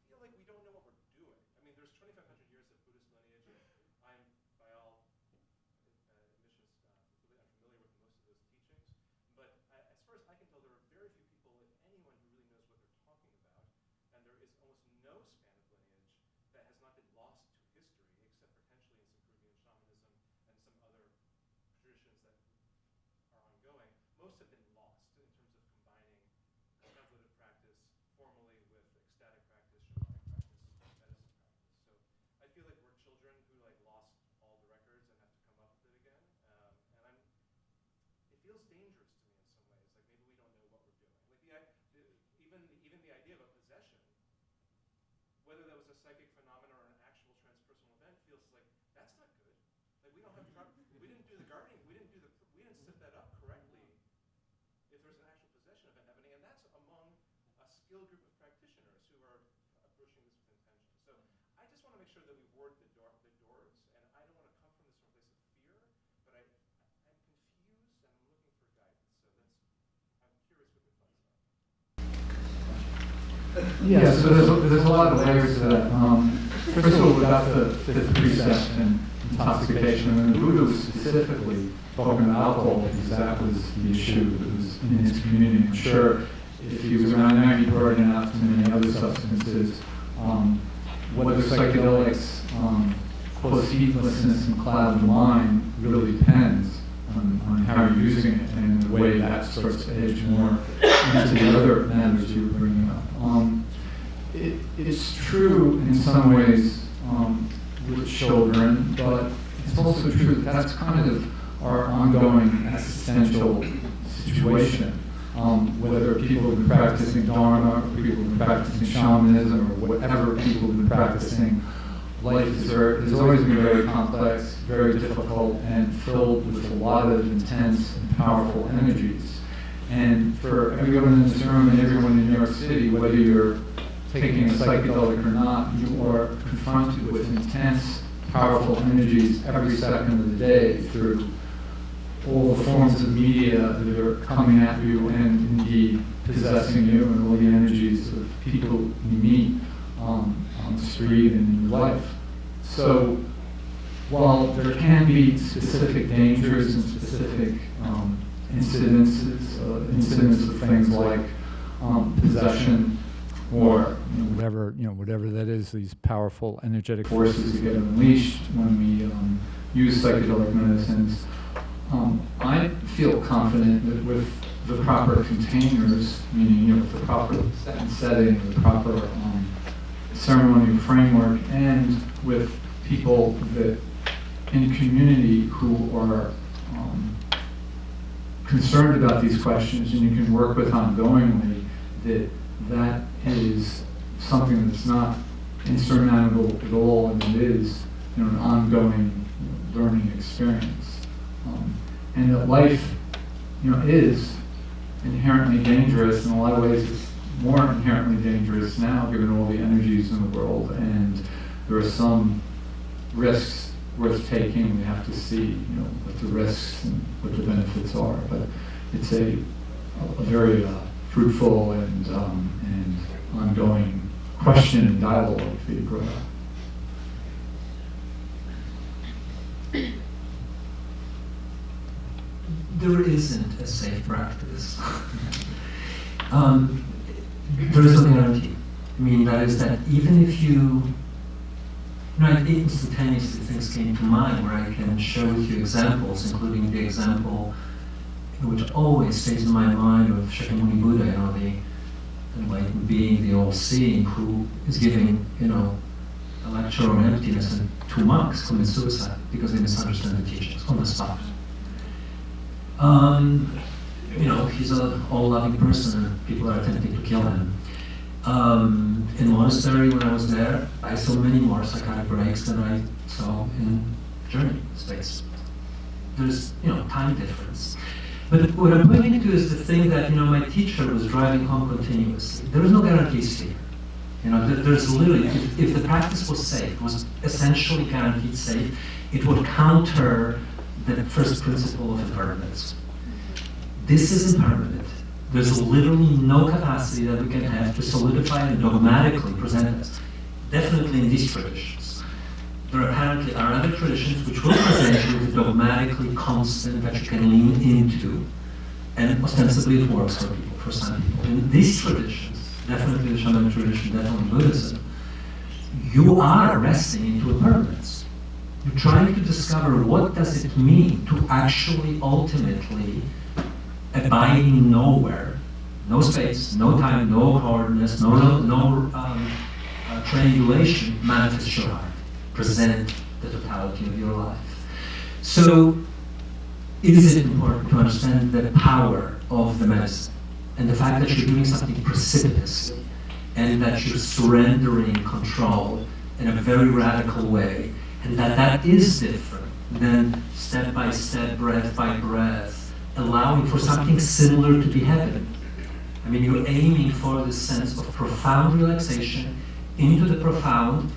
feel like we don't know what we're doing. I mean, there's 2,500 years of Buddhist lineage. I'm, by all admissions, completely unfamiliar with most of those teachings. But as far as I can tell, there are very few people, if anyone, who really knows what they're talking about. And there is almost no span of lineage that has not been lost to history, except potentially in some Peruvian shamanism and some other traditions that are ongoing. Most have been lost in terms of combining contemplative practice formally with ecstatic practice, shamanic practice, medicine practice. So I feel like we're children who lost all the records and have to come up with it again. And it feels dangerous to me in some ways. Like maybe we don't know what we're doing. Like even the idea of a possession, whether that was a psychic phenomenon or an actual transpersonal event, feels like that's not good. Like we don't have we didn't do the guarding, we didn't set that up correctly. If there's an actual possession event happening, and that's among a skilled group of practitioners who are approaching this with intention. So I just want to make sure that we ward the doors, and I don't want to come from this from a place of fear, but I'm confused and I'm looking for guidance. So I'm curious what your thoughts are.
Yeah, so there's a lot of layers to that. First of all, without the fifth precept and intoxication, and the Buddha was specifically talking about alcohol because that was the issue that was in his community. I'm sure if he was around there, he'd brought in out to many other substances. Whether psychedelics cause heedlessness and cloud of the mind really depends on how you're using it, and in the way that starts to edge more into the other matters you were bringing up. It's true in some ways with children, but it's also true that that's kind of our ongoing existential situation. Whether people have been practicing Dharma, or people have been practicing shamanism, or whatever people have been practicing, life has always been very complex, very difficult, and filled with a lot of intense and powerful energies. And for everyone in this room and everyone in New York City, whether you're taking a psychedelic or not, you are confronted with intense, powerful energies every second of the day through all the forms of media that are coming at you and indeed possessing you, and all the energies of people you meet on the street and in your life. So while there can be specific dangers and specific incidents of things like possession or
whatever that is, these powerful energetic
forces that get unleashed when we use psychedelic medicines, I feel confident that with the proper containers, meaning with the proper setting, the proper ceremonial framework, and with people that in community who are concerned about these questions and you can work with ongoingly, that is something that's not insurmountable at all, and it is an ongoing learning experience. And that life is inherently dangerous. In a lot of ways it's more inherently dangerous now given all the energies in the world, and there are some risks worth taking. We have to see what the risks and what the benefits are, but it's a very fruitful and ongoing question and dialogue for you to grow up.
There isn't a safe practice. There is no guarantee. I mean, that is that even if you, instantaneously things came to mind where I can share with you examples, including the example which always stays in my mind of Shakyamuni Buddha, the enlightened being, the all-seeing, who is giving, a lecture on emptiness, and 2 monks commit suicide because they misunderstand the teachings on the spot. He's an all-loving person, and people are attempting to kill him. In monastery, when I was there, I saw many more psychotic breaks than I saw in journey space. There's, time difference. But what I'm pointing to is the thing that, my teacher was driving home continuously. There is no guarantees here. There's literally, if the practice was safe, was essentially guaranteed safe, it would counter the first principle of impermanence. This is impermanent. There's literally no capacity that we can have to solidify and dogmatically present us. Definitely in these traditions. There apparently are other traditions which will present you with dogmatically constant that you can lean into, and ostensibly it works for people, for some people. In these traditions, definitely the shaman tradition, definitely Buddhism, you are resting into impermanence. You're trying to discover what does it mean to actually ultimately abiding nowhere, no space, no time, no hardness, no triangulation, manifest your heart, present the totality of your life. So, is it important to understand the power of the medicine and the fact that you're doing something precipitously and that you're surrendering control in a very radical way, and that is different than step by step, breath by breath, allowing for something similar to be happening. I mean, you're aiming for this sense of profound relaxation into the profound,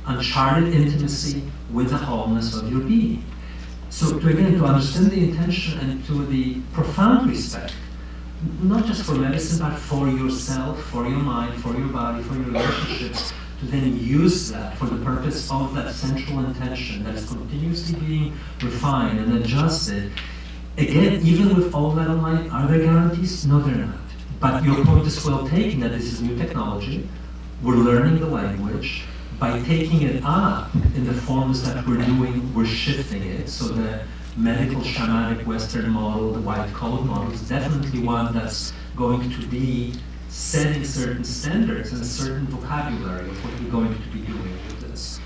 uncharted intimacy with the wholeness of your being. So to understand the intention and to the profound respect, not just for medicine, but for yourself, for your mind, for your body, for your relationships, to then use that for the purpose of that central intention that is continuously being refined and adjusted. Again, even with all that online, are there guarantees? No, they're not. But your point is well taken that this is new technology. We're learning the language. By taking it up in the forms that we're doing, we're shifting it. So the medical shamanic Western model, the white coat model, is definitely one that's going to be setting certain standards and a certain vocabulary of what we're going to be doing with this.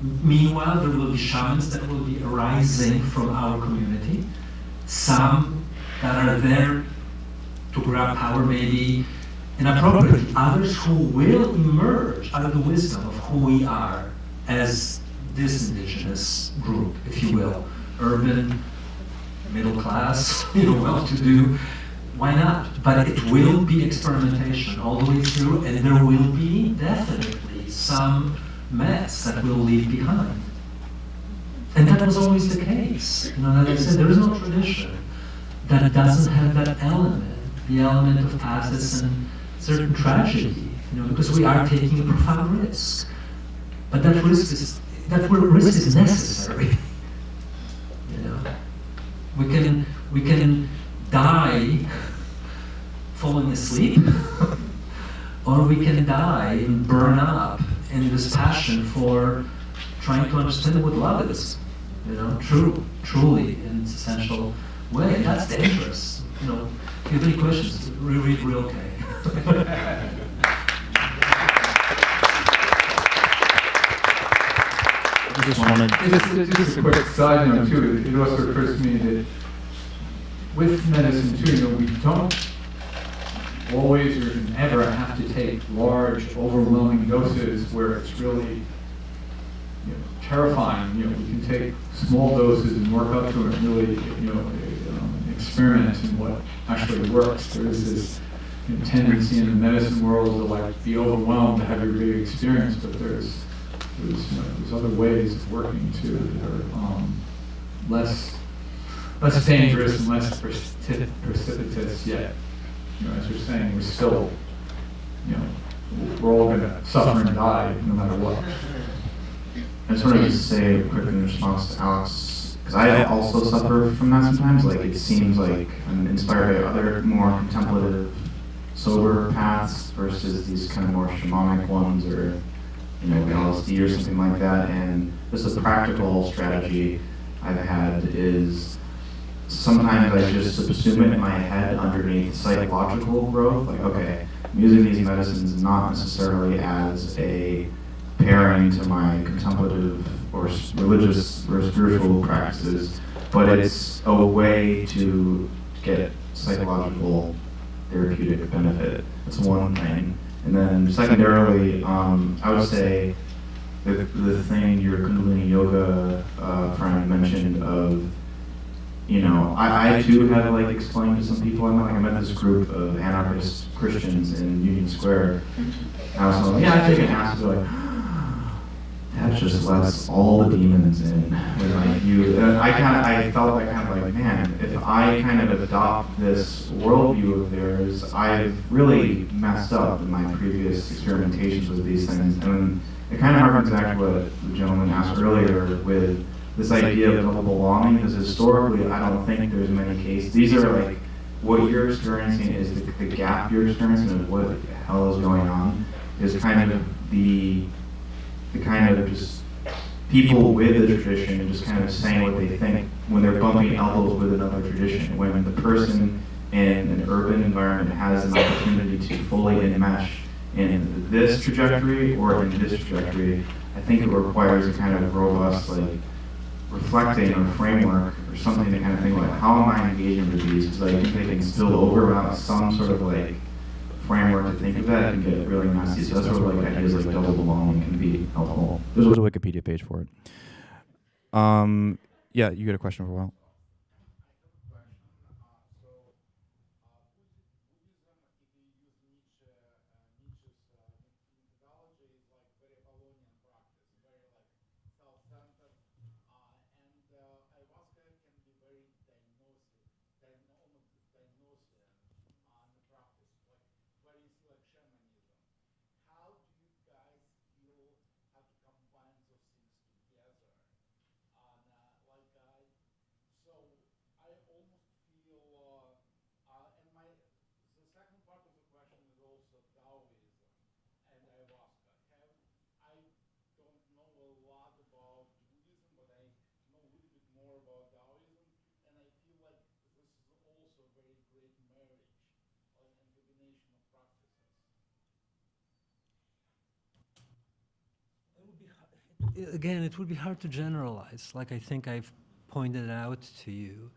Meanwhile, there will be shamans that will be arising from our community, some that are there to grab power maybe inappropriately, others who will emerge out of the wisdom of who we are as this indigenous group, if you will, urban, middle class, well-to-do, Why not? But it will be experimentation all the way through, and there will be definitely some mess that we'll leave behind. And that was always the case. You know, as I said, there is no tradition that doesn't have that element, the element of pathos and certain tragedy, you know, because we are taking a profound risk. But that risk is necessary. You know, we can die falling asleep, or we can die and burn up in this passion for trying to understand what love is, you know, truly in its essential way, and that's dangerous. You know, if you have any questions, read real okay.
Just a quick side note too. It also occurs to me that with medicine too, you know, we don't always or ever have to take large, overwhelming doses where it's really, you know, terrifying. You know, we can take small doses and work up to it and really, you know, experiment in what actually works. There is this, you know, tendency in the medicine world to like be overwhelmed to have your big experience, but there's other ways of working too that are less dangerous and less precipitous yet. You know, as you're saying, we're still, you know, we're all going to suffer and die no matter what.
I just wanted to say quickly in response to Alex, because I also suffer from that sometimes. Like, it seems like I'm inspired by other more contemplative, sober paths versus these kind of more shamanic ones, or, you know, LSD or something like that. And just a practical strategy I've had is sometimes I just subsume it in my head underneath psychological growth. Like, okay, I'm using these medicines not necessarily as a pairing to my contemplative or religious or spiritual practices, but it's a way to get psychological therapeutic benefit. That's one thing. And then secondarily, I would say the thing your Kundalini yoga friend mentioned of, you know, I too had like explained to some people. I met this group of anarchist Christians in Union Square. And I was like, yeah, I take an acid. Like, that just lets all the demons in. Like I felt like man, if I kind of adopt this worldview of theirs, I've really messed up in my previous experimentations with these things. And it kind of harkens back to what the gentleman asked earlier with this idea of double belonging, because historically I don't think there's many cases. These are like, what you're experiencing is the gap you're experiencing of what the hell is going on, is kind of the kind of just people with the tradition and just kind of saying what they think when they're bumping elbows with another tradition. When the person in an urban environment has an opportunity to fully enmesh in this trajectory or in this trajectory, I think it requires a kind of robust, like, reflecting or framework or something to kind of think like, how am I engaging with these? Because I think they can spill over without some sort of like framework to think of that and get really messy. So that's where like ideas like double belonging can be helpful.
There's a Wikipedia page for it. Yeah, you got a question for a while?
Again, it would be hard to generalize. Like I think I've pointed out to you,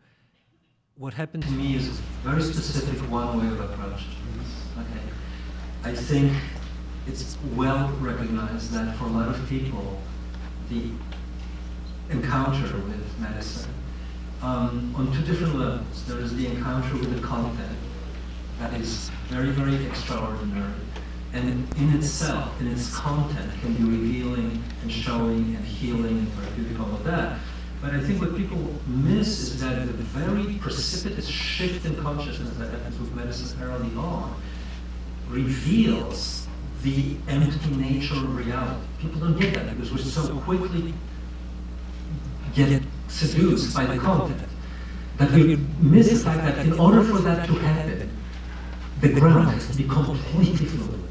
what happened to me is a very specific one way of approach to this. Okay. I think it's well recognized that for a lot of people, the encounter with medicine on two different levels. There is the encounter with the content, that is very, very extraordinary, and in itself, in its content, can be revealing and showing and healing and therapeutic, all of that. But I think what people miss is that the very precipitous shift in consciousness that happens with medicine early on reveals the empty nature of reality. People don't get that because we so quickly get seduced by the content that we miss the fact that in order for that to happen, the ground has to be completely fluid.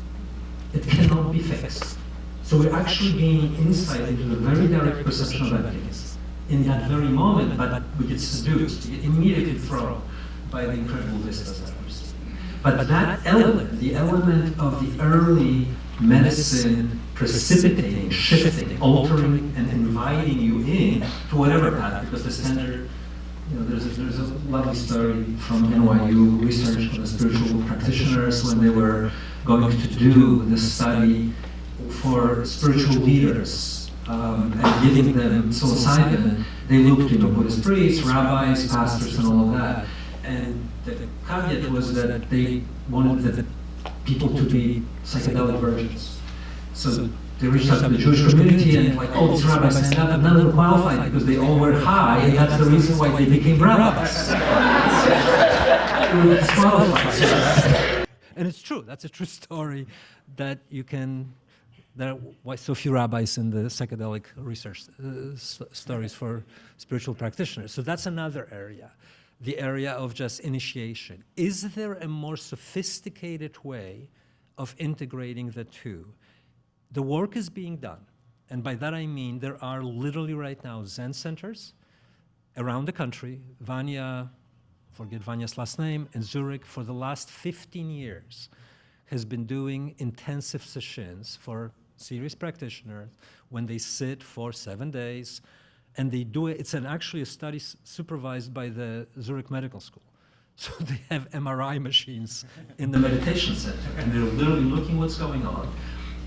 It cannot be fixed. So we're actually gaining insight into the very direct perception of emptiness in that very moment, but we get seduced, we get immediately thrown by the incredible vistas that we see. But that element, the element of the early medicine precipitating, shifting, altering, and inviting you in to whatever path, because the standard, there's a lovely story from NYU research on the spiritual practitioners when they were going to do the study for spiritual leaders and giving them psilocybin. They looked, Buddhist priests, rabbis, pastors, and all of that. And the caveat was that they wanted the people to be psychedelic virgins. So they reached out to the Jewish community and these rabbis signed up, and none of them qualified because they all were high, and that's the reason why they became rabbis. They were disqualified. And it's true, that's a true story that you can, there are why so few rabbis in the psychedelic research stories for spiritual practitioners. So that's another area, the area of just initiation. Is there a more sophisticated way of integrating the two? The work is being done. And by that I mean there are literally right now Zen centers around the country. Vanya, forget Vanya's last name, in Zurich for the last 15 years has been doing intensive sessions for serious practitioners when they sit for 7 days, and they do it. It's actually a study supervised by the Zurich Medical School. So they have MRI machines in the meditation center, and they're literally looking what's going on.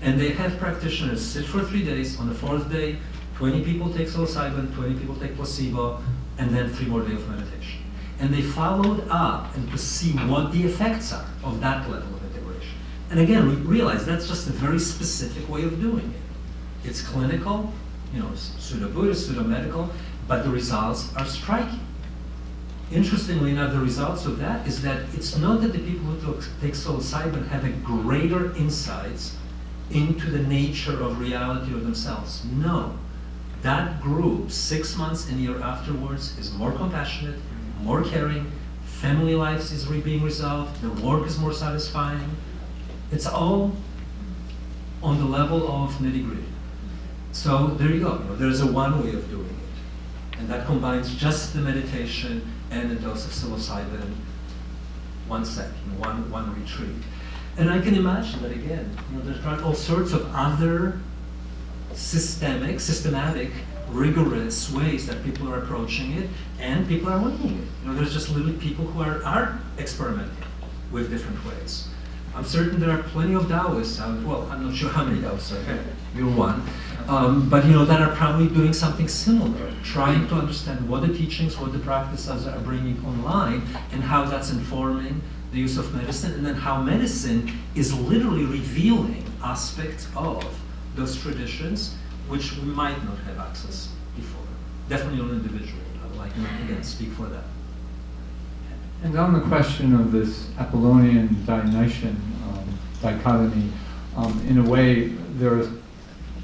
And they have practitioners sit for 3 days. On the 4th day, 20 people take psilocybin, 20 people take placebo, and then 3 more days of meditation. And they followed up and to see what the effects are of that level of integration. And again, we realize that's just a very specific way of doing it. It's clinical, pseudo-Buddhist, pseudo-medical, but the results are striking. Interestingly enough, the results of that is that it's not that the people who take psilocybin have a greater insights into the nature of reality of themselves. No. That group, 6 months and a year afterwards, is more compassionate, more caring, family lives is being resolved, their work is more satisfying. It's all on the level of nitty-gritty. So there you go. There's a one way of doing it. And that combines just the meditation and a dose of psilocybin, one set, one retreat. And I can imagine that again, there's all sorts of other systematic, rigorous ways that people are approaching it, and people are winging it. There's just literally people who are experimenting with different ways. I'm certain there are plenty of Taoists out, well, I'm not sure how many Taoists are here, you're one, but that are probably doing something similar, trying to understand what the teachings, what the practices are bringing online, and how that's informing the use of medicine, and then how medicine is literally revealing aspects of those traditions which we might not have access before. Definitely on an individual level. I can, again, speak for that.
And on the question of this Apollonian-Dionysian dichotomy, in a way, there are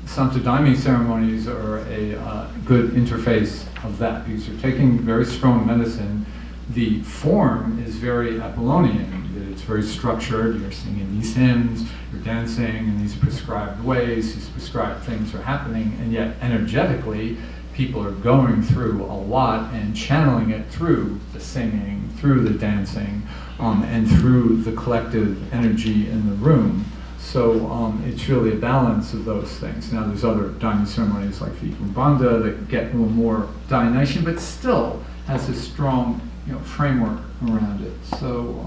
Santodime ceremonies are a good interface of that, because you're taking very strong medicine. The form is very Apollonian, that it's very structured, you're singing these hymns, you're dancing in these prescribed ways, these prescribed things are happening, and yet energetically, people are going through a lot and channeling it through the singing, through the dancing, and through the collective energy in the room. So it's really a balance of those things. Now there's other Daimon ceremonies like the Umbanda that get a little more Dionysian, but still has a strong framework around it. So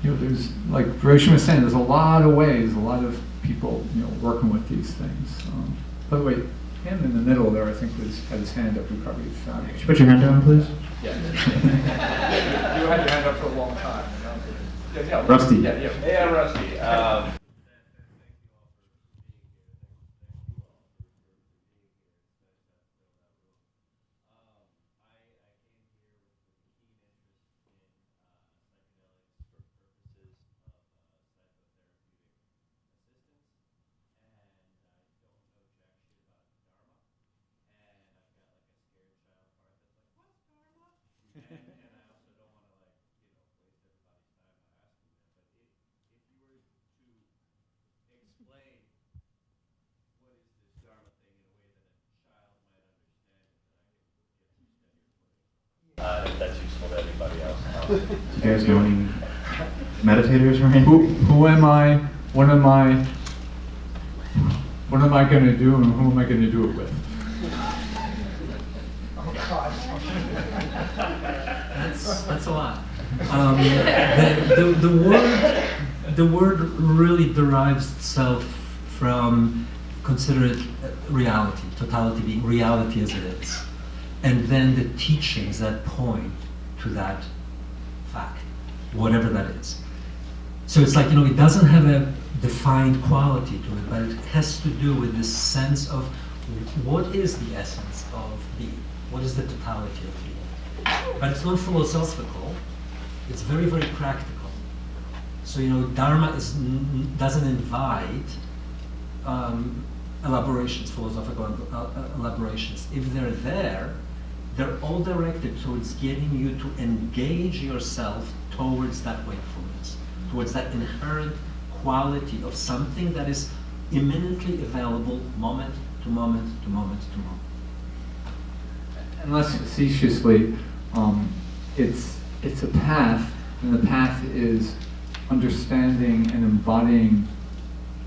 there's, like Ryushin was saying, there's a lot of ways, a lot of people working with these things. By the way, him in the middle there, I think, had his hand up. We probably found it.
Put your hand down, please.
Yeah. You had your hand up for a long time.
Rusty.
Hey, I'm Rusty. If that's useful to anybody else.
Do you guys know any meditators or anything?
Who am I? What am I? What am I going to do, and who am I going to do it with?
That's a lot. The word really derives itself from, consider it reality, totality being reality as it is, and then the teachings that point to that fact, whatever that is. So it's like, it doesn't have a defined quality to it, but it has to do with this sense of what is the essence of being, what is the totality of being. But it's not philosophical, it's very, very practical. So, Dharma doesn't invite elaborations, philosophical elaborations. If they're there, they're all directed towards getting you to engage yourself towards that wakefulness, towards that inherent quality of something that is imminently available moment to moment to moment to moment.
And less facetiously, it's a path, and the path is understanding and embodying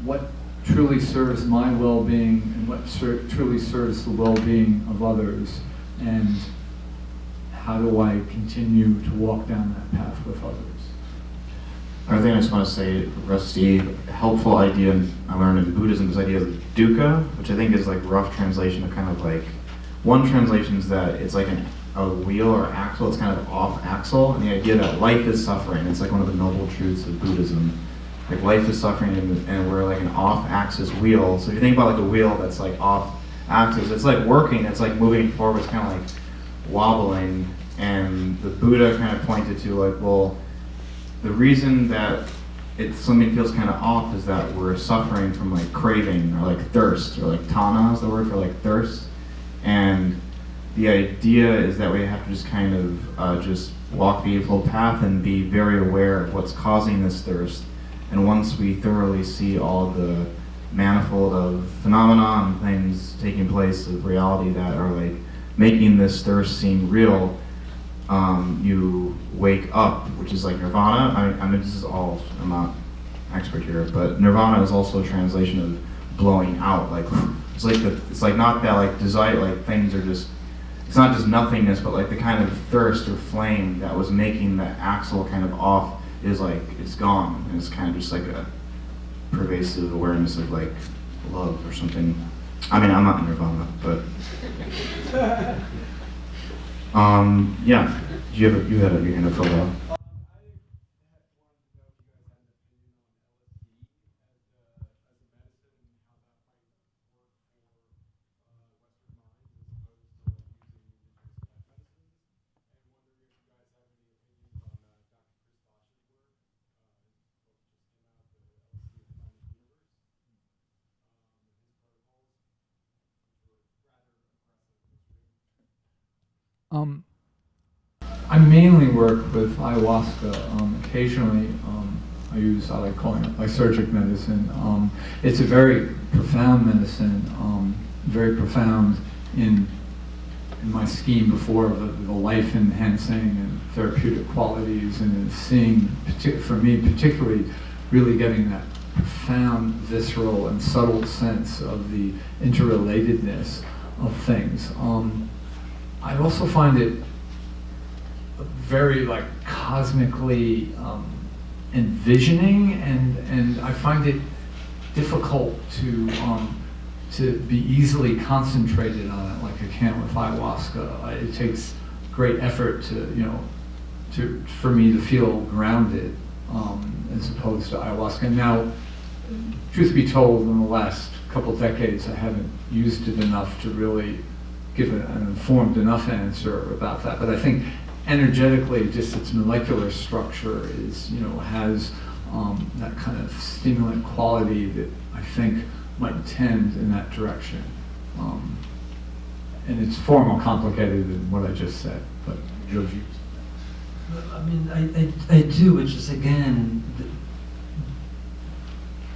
what truly serves my well-being and what truly serves the well-being of others, and how do I continue to walk down that path with others.
Another thing I just want to say, Rusty, helpful idea I learned in Buddhism, this idea of dukkha, which I think is like rough translation of kind of like, one translation is that it's like a wheel or axle, it's kind of off axle, and the idea that life is suffering, it's like one of the noble truths of Buddhism. Like life is suffering and we're like an off axis wheel. So if you think about like a wheel that's like off axis, it's like working, it's like moving forward, it's kind of like wobbling, and the Buddha kind of pointed to like, well, the reason that something feels kind of off is that we're suffering from like craving or like thirst, or like tana is the word for like thirst. And the idea is that we have to just kind of just walk the Eightfold Path and be very aware of what's causing this thirst. And once we thoroughly see all the manifold of phenomena and things taking place of reality that are like making this thirst seem real, you wake up, which is like nirvana. I mean, this is all, I'm not expert here, but nirvana is also a translation of blowing out. Like it's like not that like desire, like things are just, it's not just nothingness, but like the kind of thirst or flame that was making the axle kind of off is like, it's gone, and it's kind of just like a pervasive awareness of like love or something. I mean, I'm not in nirvana, but yeah. You had your hand up for a while.
I mainly work with ayahuasca. Occasionally, I like calling it lysergic medicine. It's a very profound medicine, very profound in my scheme before, the life-enhancing and therapeutic qualities, and seeing, for me particularly, really getting that profound, visceral, and subtle sense of the interrelatedness of things. I also find it very like cosmically envisioning, and I find it difficult to be easily concentrated on it like I can with ayahuasca. It takes great effort for me to feel grounded.
as opposed to ayahuasca. Now, truth be told, in the last couple decades, I haven't used it enough to really give an informed enough answer about that. But I think energetically, just its molecular structure is, has that kind of stimulant quality that I think might tend in that direction. And it's far more complicated than what I just said. But Joji.
I mean, I do, which is again,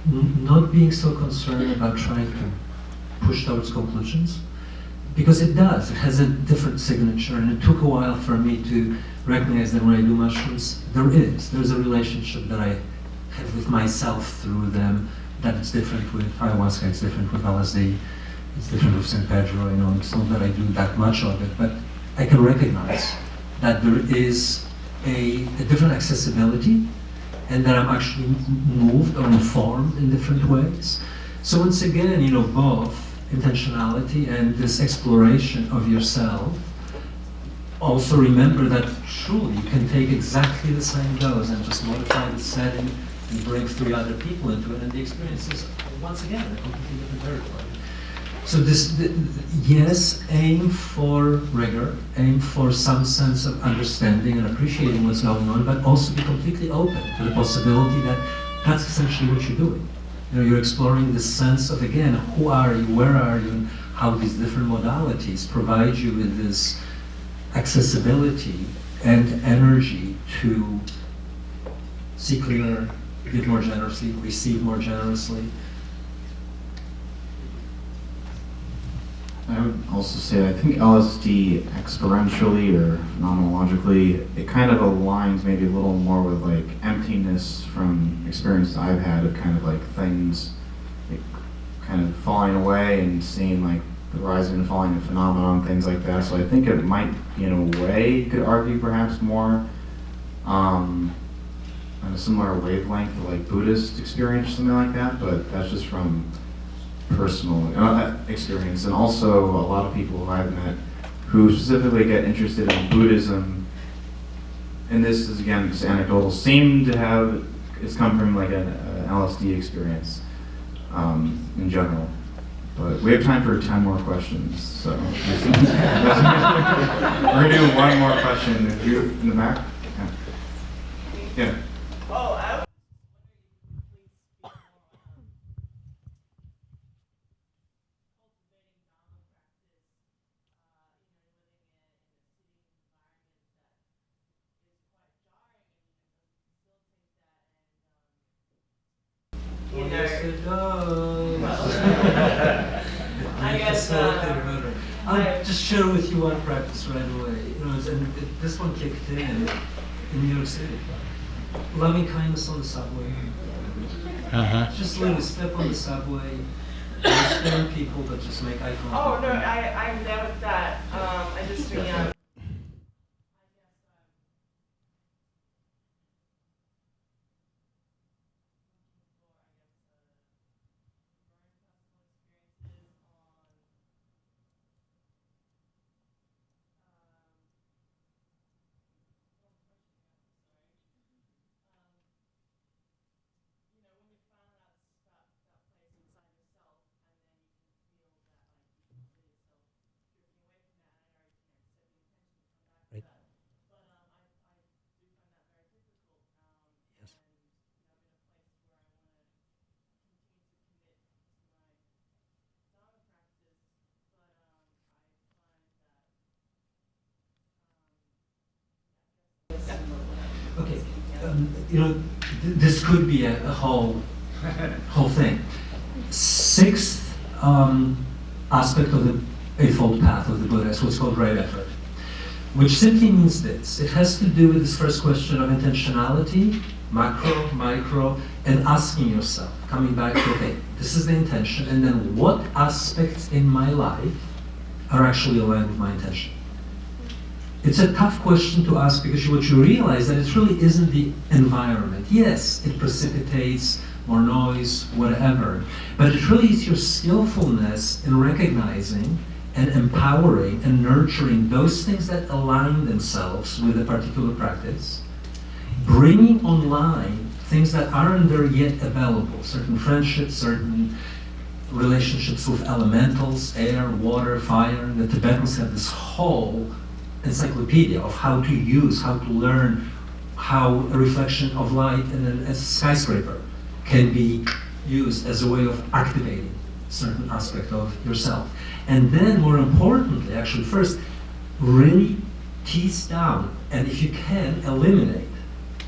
not being so concerned about trying to push towards conclusions, because it does. It has a different signature, and it took a while for me to recognize that when I do mushrooms, there's a relationship that I have with myself through them, that it's different with ayahuasca, it's different with LSD, it's different with San Pedro. It's not that I do that much of it, but I can recognize that there is a different accessibility, and that I'm actually moved or informed in different ways. So once again, both intentionality and this exploration of yourself. Also remember that truly you can take exactly the same dose and just modify the setting and bring 3 other people into it, and the experience is, once again, a completely different territory. So yes, aim for rigor, aim for some sense of understanding and appreciating what's going on, but also be completely open to the possibility that that's essentially what you're doing. You're exploring this sense of, again, who are you, where are you, and how these different modalities provide you with this accessibility and energy to see clearer, give more generously, receive more generously.
I would also say I think LSD experientially or phenomenologically, it kind of aligns maybe a little more with like emptiness from experience I've had of kind of like things like kind of falling away and seeing like the rising and falling of phenomenon, things like that. So I think it might be, in a way, you could argue perhaps more on a similar wavelength to like Buddhist experience, something like that, but that's just from personal experience. And also a lot of people who I've met who specifically get interested in Buddhism, and this is again just anecdotal, seem to have, it's come from like an LSD experience in general. But we have time for 10 more questions, so we're gonna do one more question. If you in the back, yeah.
Yes, it does.
I guess
I'll just share with you one practice right away. This one kicked in New York City. Loving kindness on the subway. Just literally step on the subway, don't stare at people, but just make eye contact.
Oh no, I'm down with that. I just
Okay, this could be a whole thing. Sixth aspect of the Eightfold Path of the Buddha is what's called right effort, which simply means this. It has to do with this first question of intentionality, macro, micro, and asking yourself, coming back to, okay, this is the intention, and then what aspects in my life are actually aligned with my intention? It's a tough question to ask because what you realize that it really isn't the environment. Yes, it precipitates more noise, whatever, but it really is your skillfulness in recognizing and empowering and nurturing those things that align themselves with a particular practice, bringing online things that aren't there yet available, certain friendships, certain relationships with elementals, air, water, fire. The Tibetans have this whole encyclopedia of how to use, how to learn, how a reflection of light in a skyscraper can be used as a way of activating certain aspect of yourself. And then, more importantly, actually first, really tease down, and if you can, eliminate,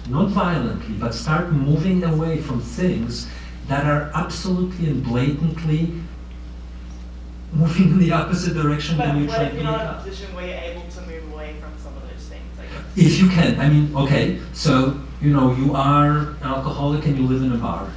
not violently, but start moving away from things that are absolutely and blatantly moving in the opposite direction
But
than you
what
try
if
to
you're
make
not in a
up.
position where you're able to move away from some of those things? I guess.
If you can, I mean, okay, so, you know, you are an alcoholic and you live in a bar.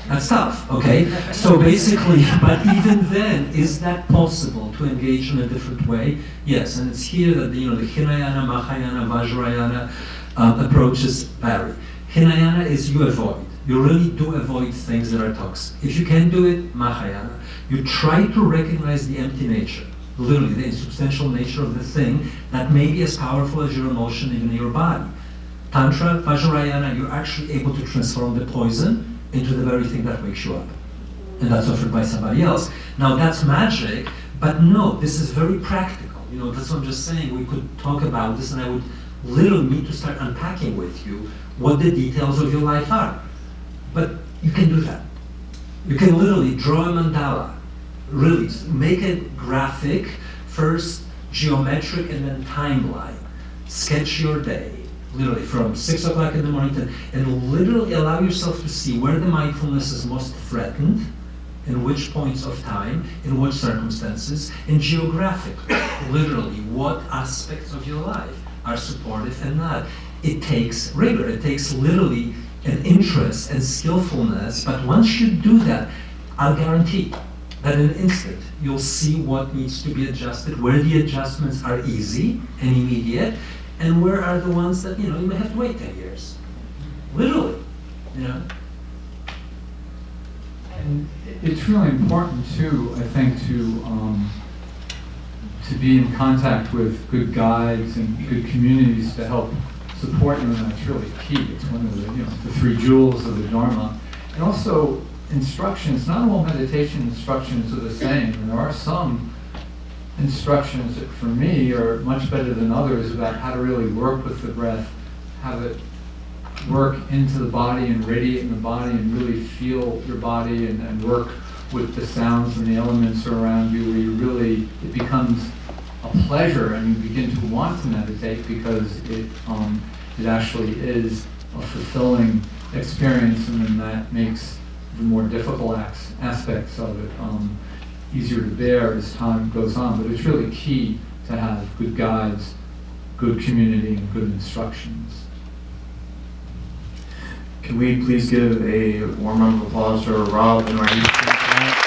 That's tough, okay? So basically, but even then, is that possible to engage in a different way? Yes, and it's here that the Hinayana, Mahayana, Vajrayana approaches vary. Hinayana is you avoid. You really do avoid things that are toxic. If you can do it, Mahayana. You try to recognize the empty nature, literally the insubstantial nature of the thing that may be as powerful as your emotion even in your body. Tantra, Vajrayana, you're actually able to transform the poison into the very thing that wakes you up. And that's offered by somebody else. Now that's magic, but no, this is very practical. You know, that's what I'm just saying. We could talk about this and I would literally need to start unpacking with you what the details of your life are. But you can do that. You can literally draw a mandala, really make it graphic, first geometric and then timeline. Sketch your day, literally from 6 o'clock in the morning and literally allow yourself to see where the mindfulness is most threatened, in which points of time, in which circumstances, and geographically, literally what aspects of your life are supportive and not. It takes rigor, it takes literally an interest and skillfulness, but once you do that, I'll guarantee that in an instant, you'll see what needs to be adjusted, where the adjustments are easy and immediate, and where are the ones that, you may have to wait 10 years. Literally,
And it's really important too, I think, to be in contact with good guides and good communities to help support you, and that's really key. It's one of the 3 jewels of the Dharma. And also instructions, not all meditation instructions are the same, and there are some instructions that for me are much better than others about how to really work with the breath, have it work into the body and radiate in the body and really feel your body and work with the sounds and the elements around you, where you really, it becomes a pleasure and you begin to want to meditate because it actually is a fulfilling experience, and then that makes the more difficult aspects of it easier to bear as time goes on. But it's really key to have good guides, good community, and good instructions.
Can we please give a warm round of applause for Rob and Ryushin tonight?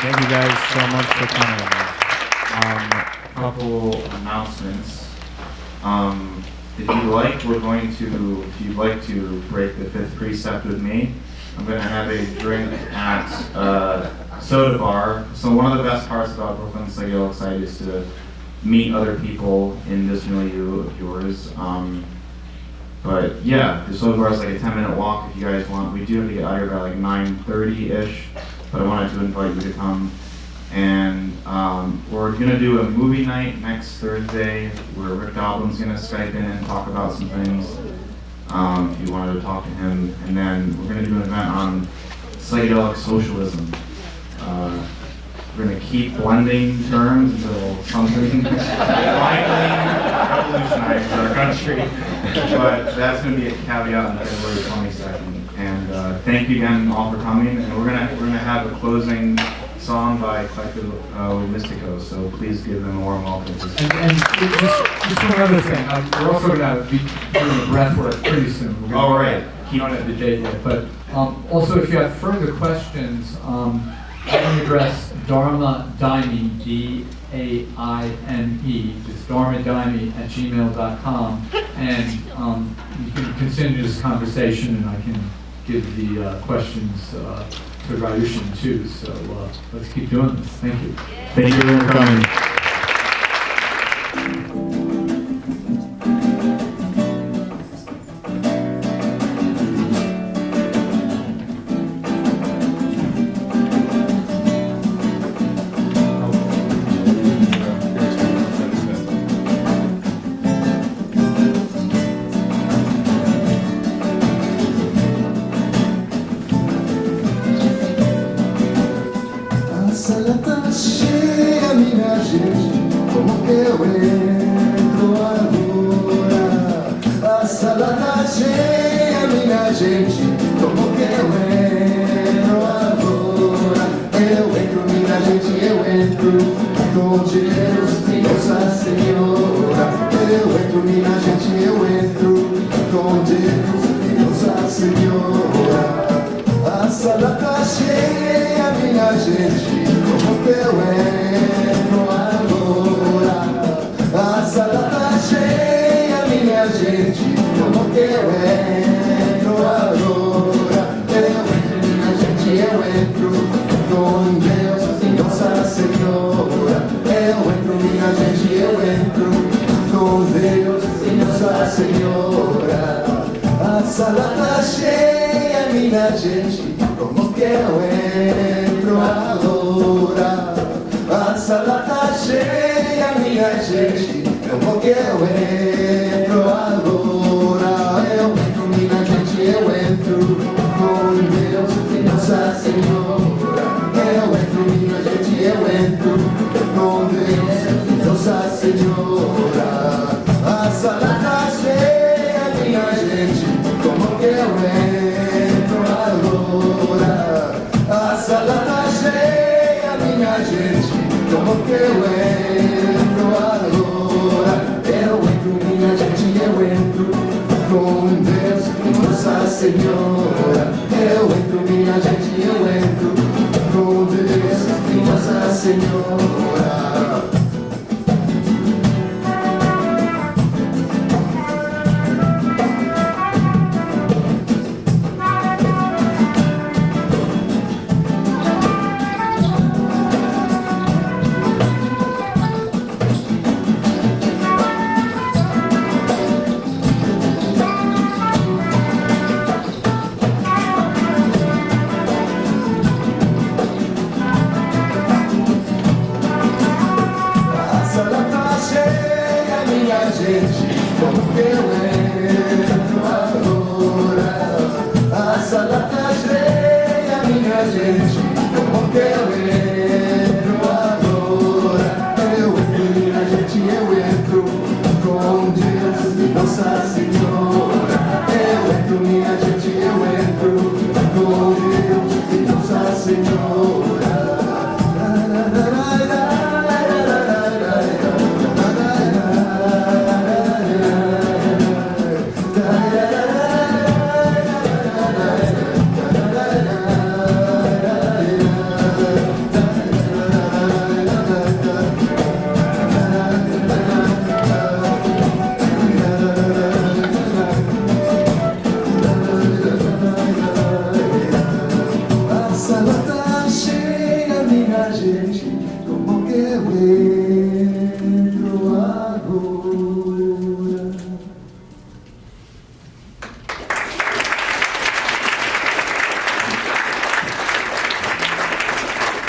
Thank you guys so much for coming.
A couple announcements. If you'd like to break the 5th precept with me, I'm going to have a drink at Soda Bar. So one of the best parts about Brooklyn Psychedelic Society is to meet other people in this milieu of yours. But yeah, the Soda Bar is like a 10-minute walk if you guys want. We do have to get out here by like 9:30-ish, but I wanted to invite you to come. And we're going to do a movie night next Thursday where Rick Doblin's going to Skype in and talk about some things if you wanted to talk to him. And then we're going to do an event on psychedelic socialism. We're going to keep blending terms until something finally revolutionizes our country. But that's going to be a caveat on February 22nd. And thank you again all for coming. And we're gonna have a closing song by Collective Mystico, so please give them a warm welcome.
And just one other thing, we're also going to be doing a breath work pretty soon. We're
All right.
Keep on at the date yet. But also, if you have further questions, you can address Dharma Daime, D-A-I-M-E, just dharmadaime@gmail.com, and you can continue this conversation, and I can give the questions to to Ryushin too. So let's keep doing this. Thank you.
Thank you everyone for coming.
Salata cheia, minha gente, como que eu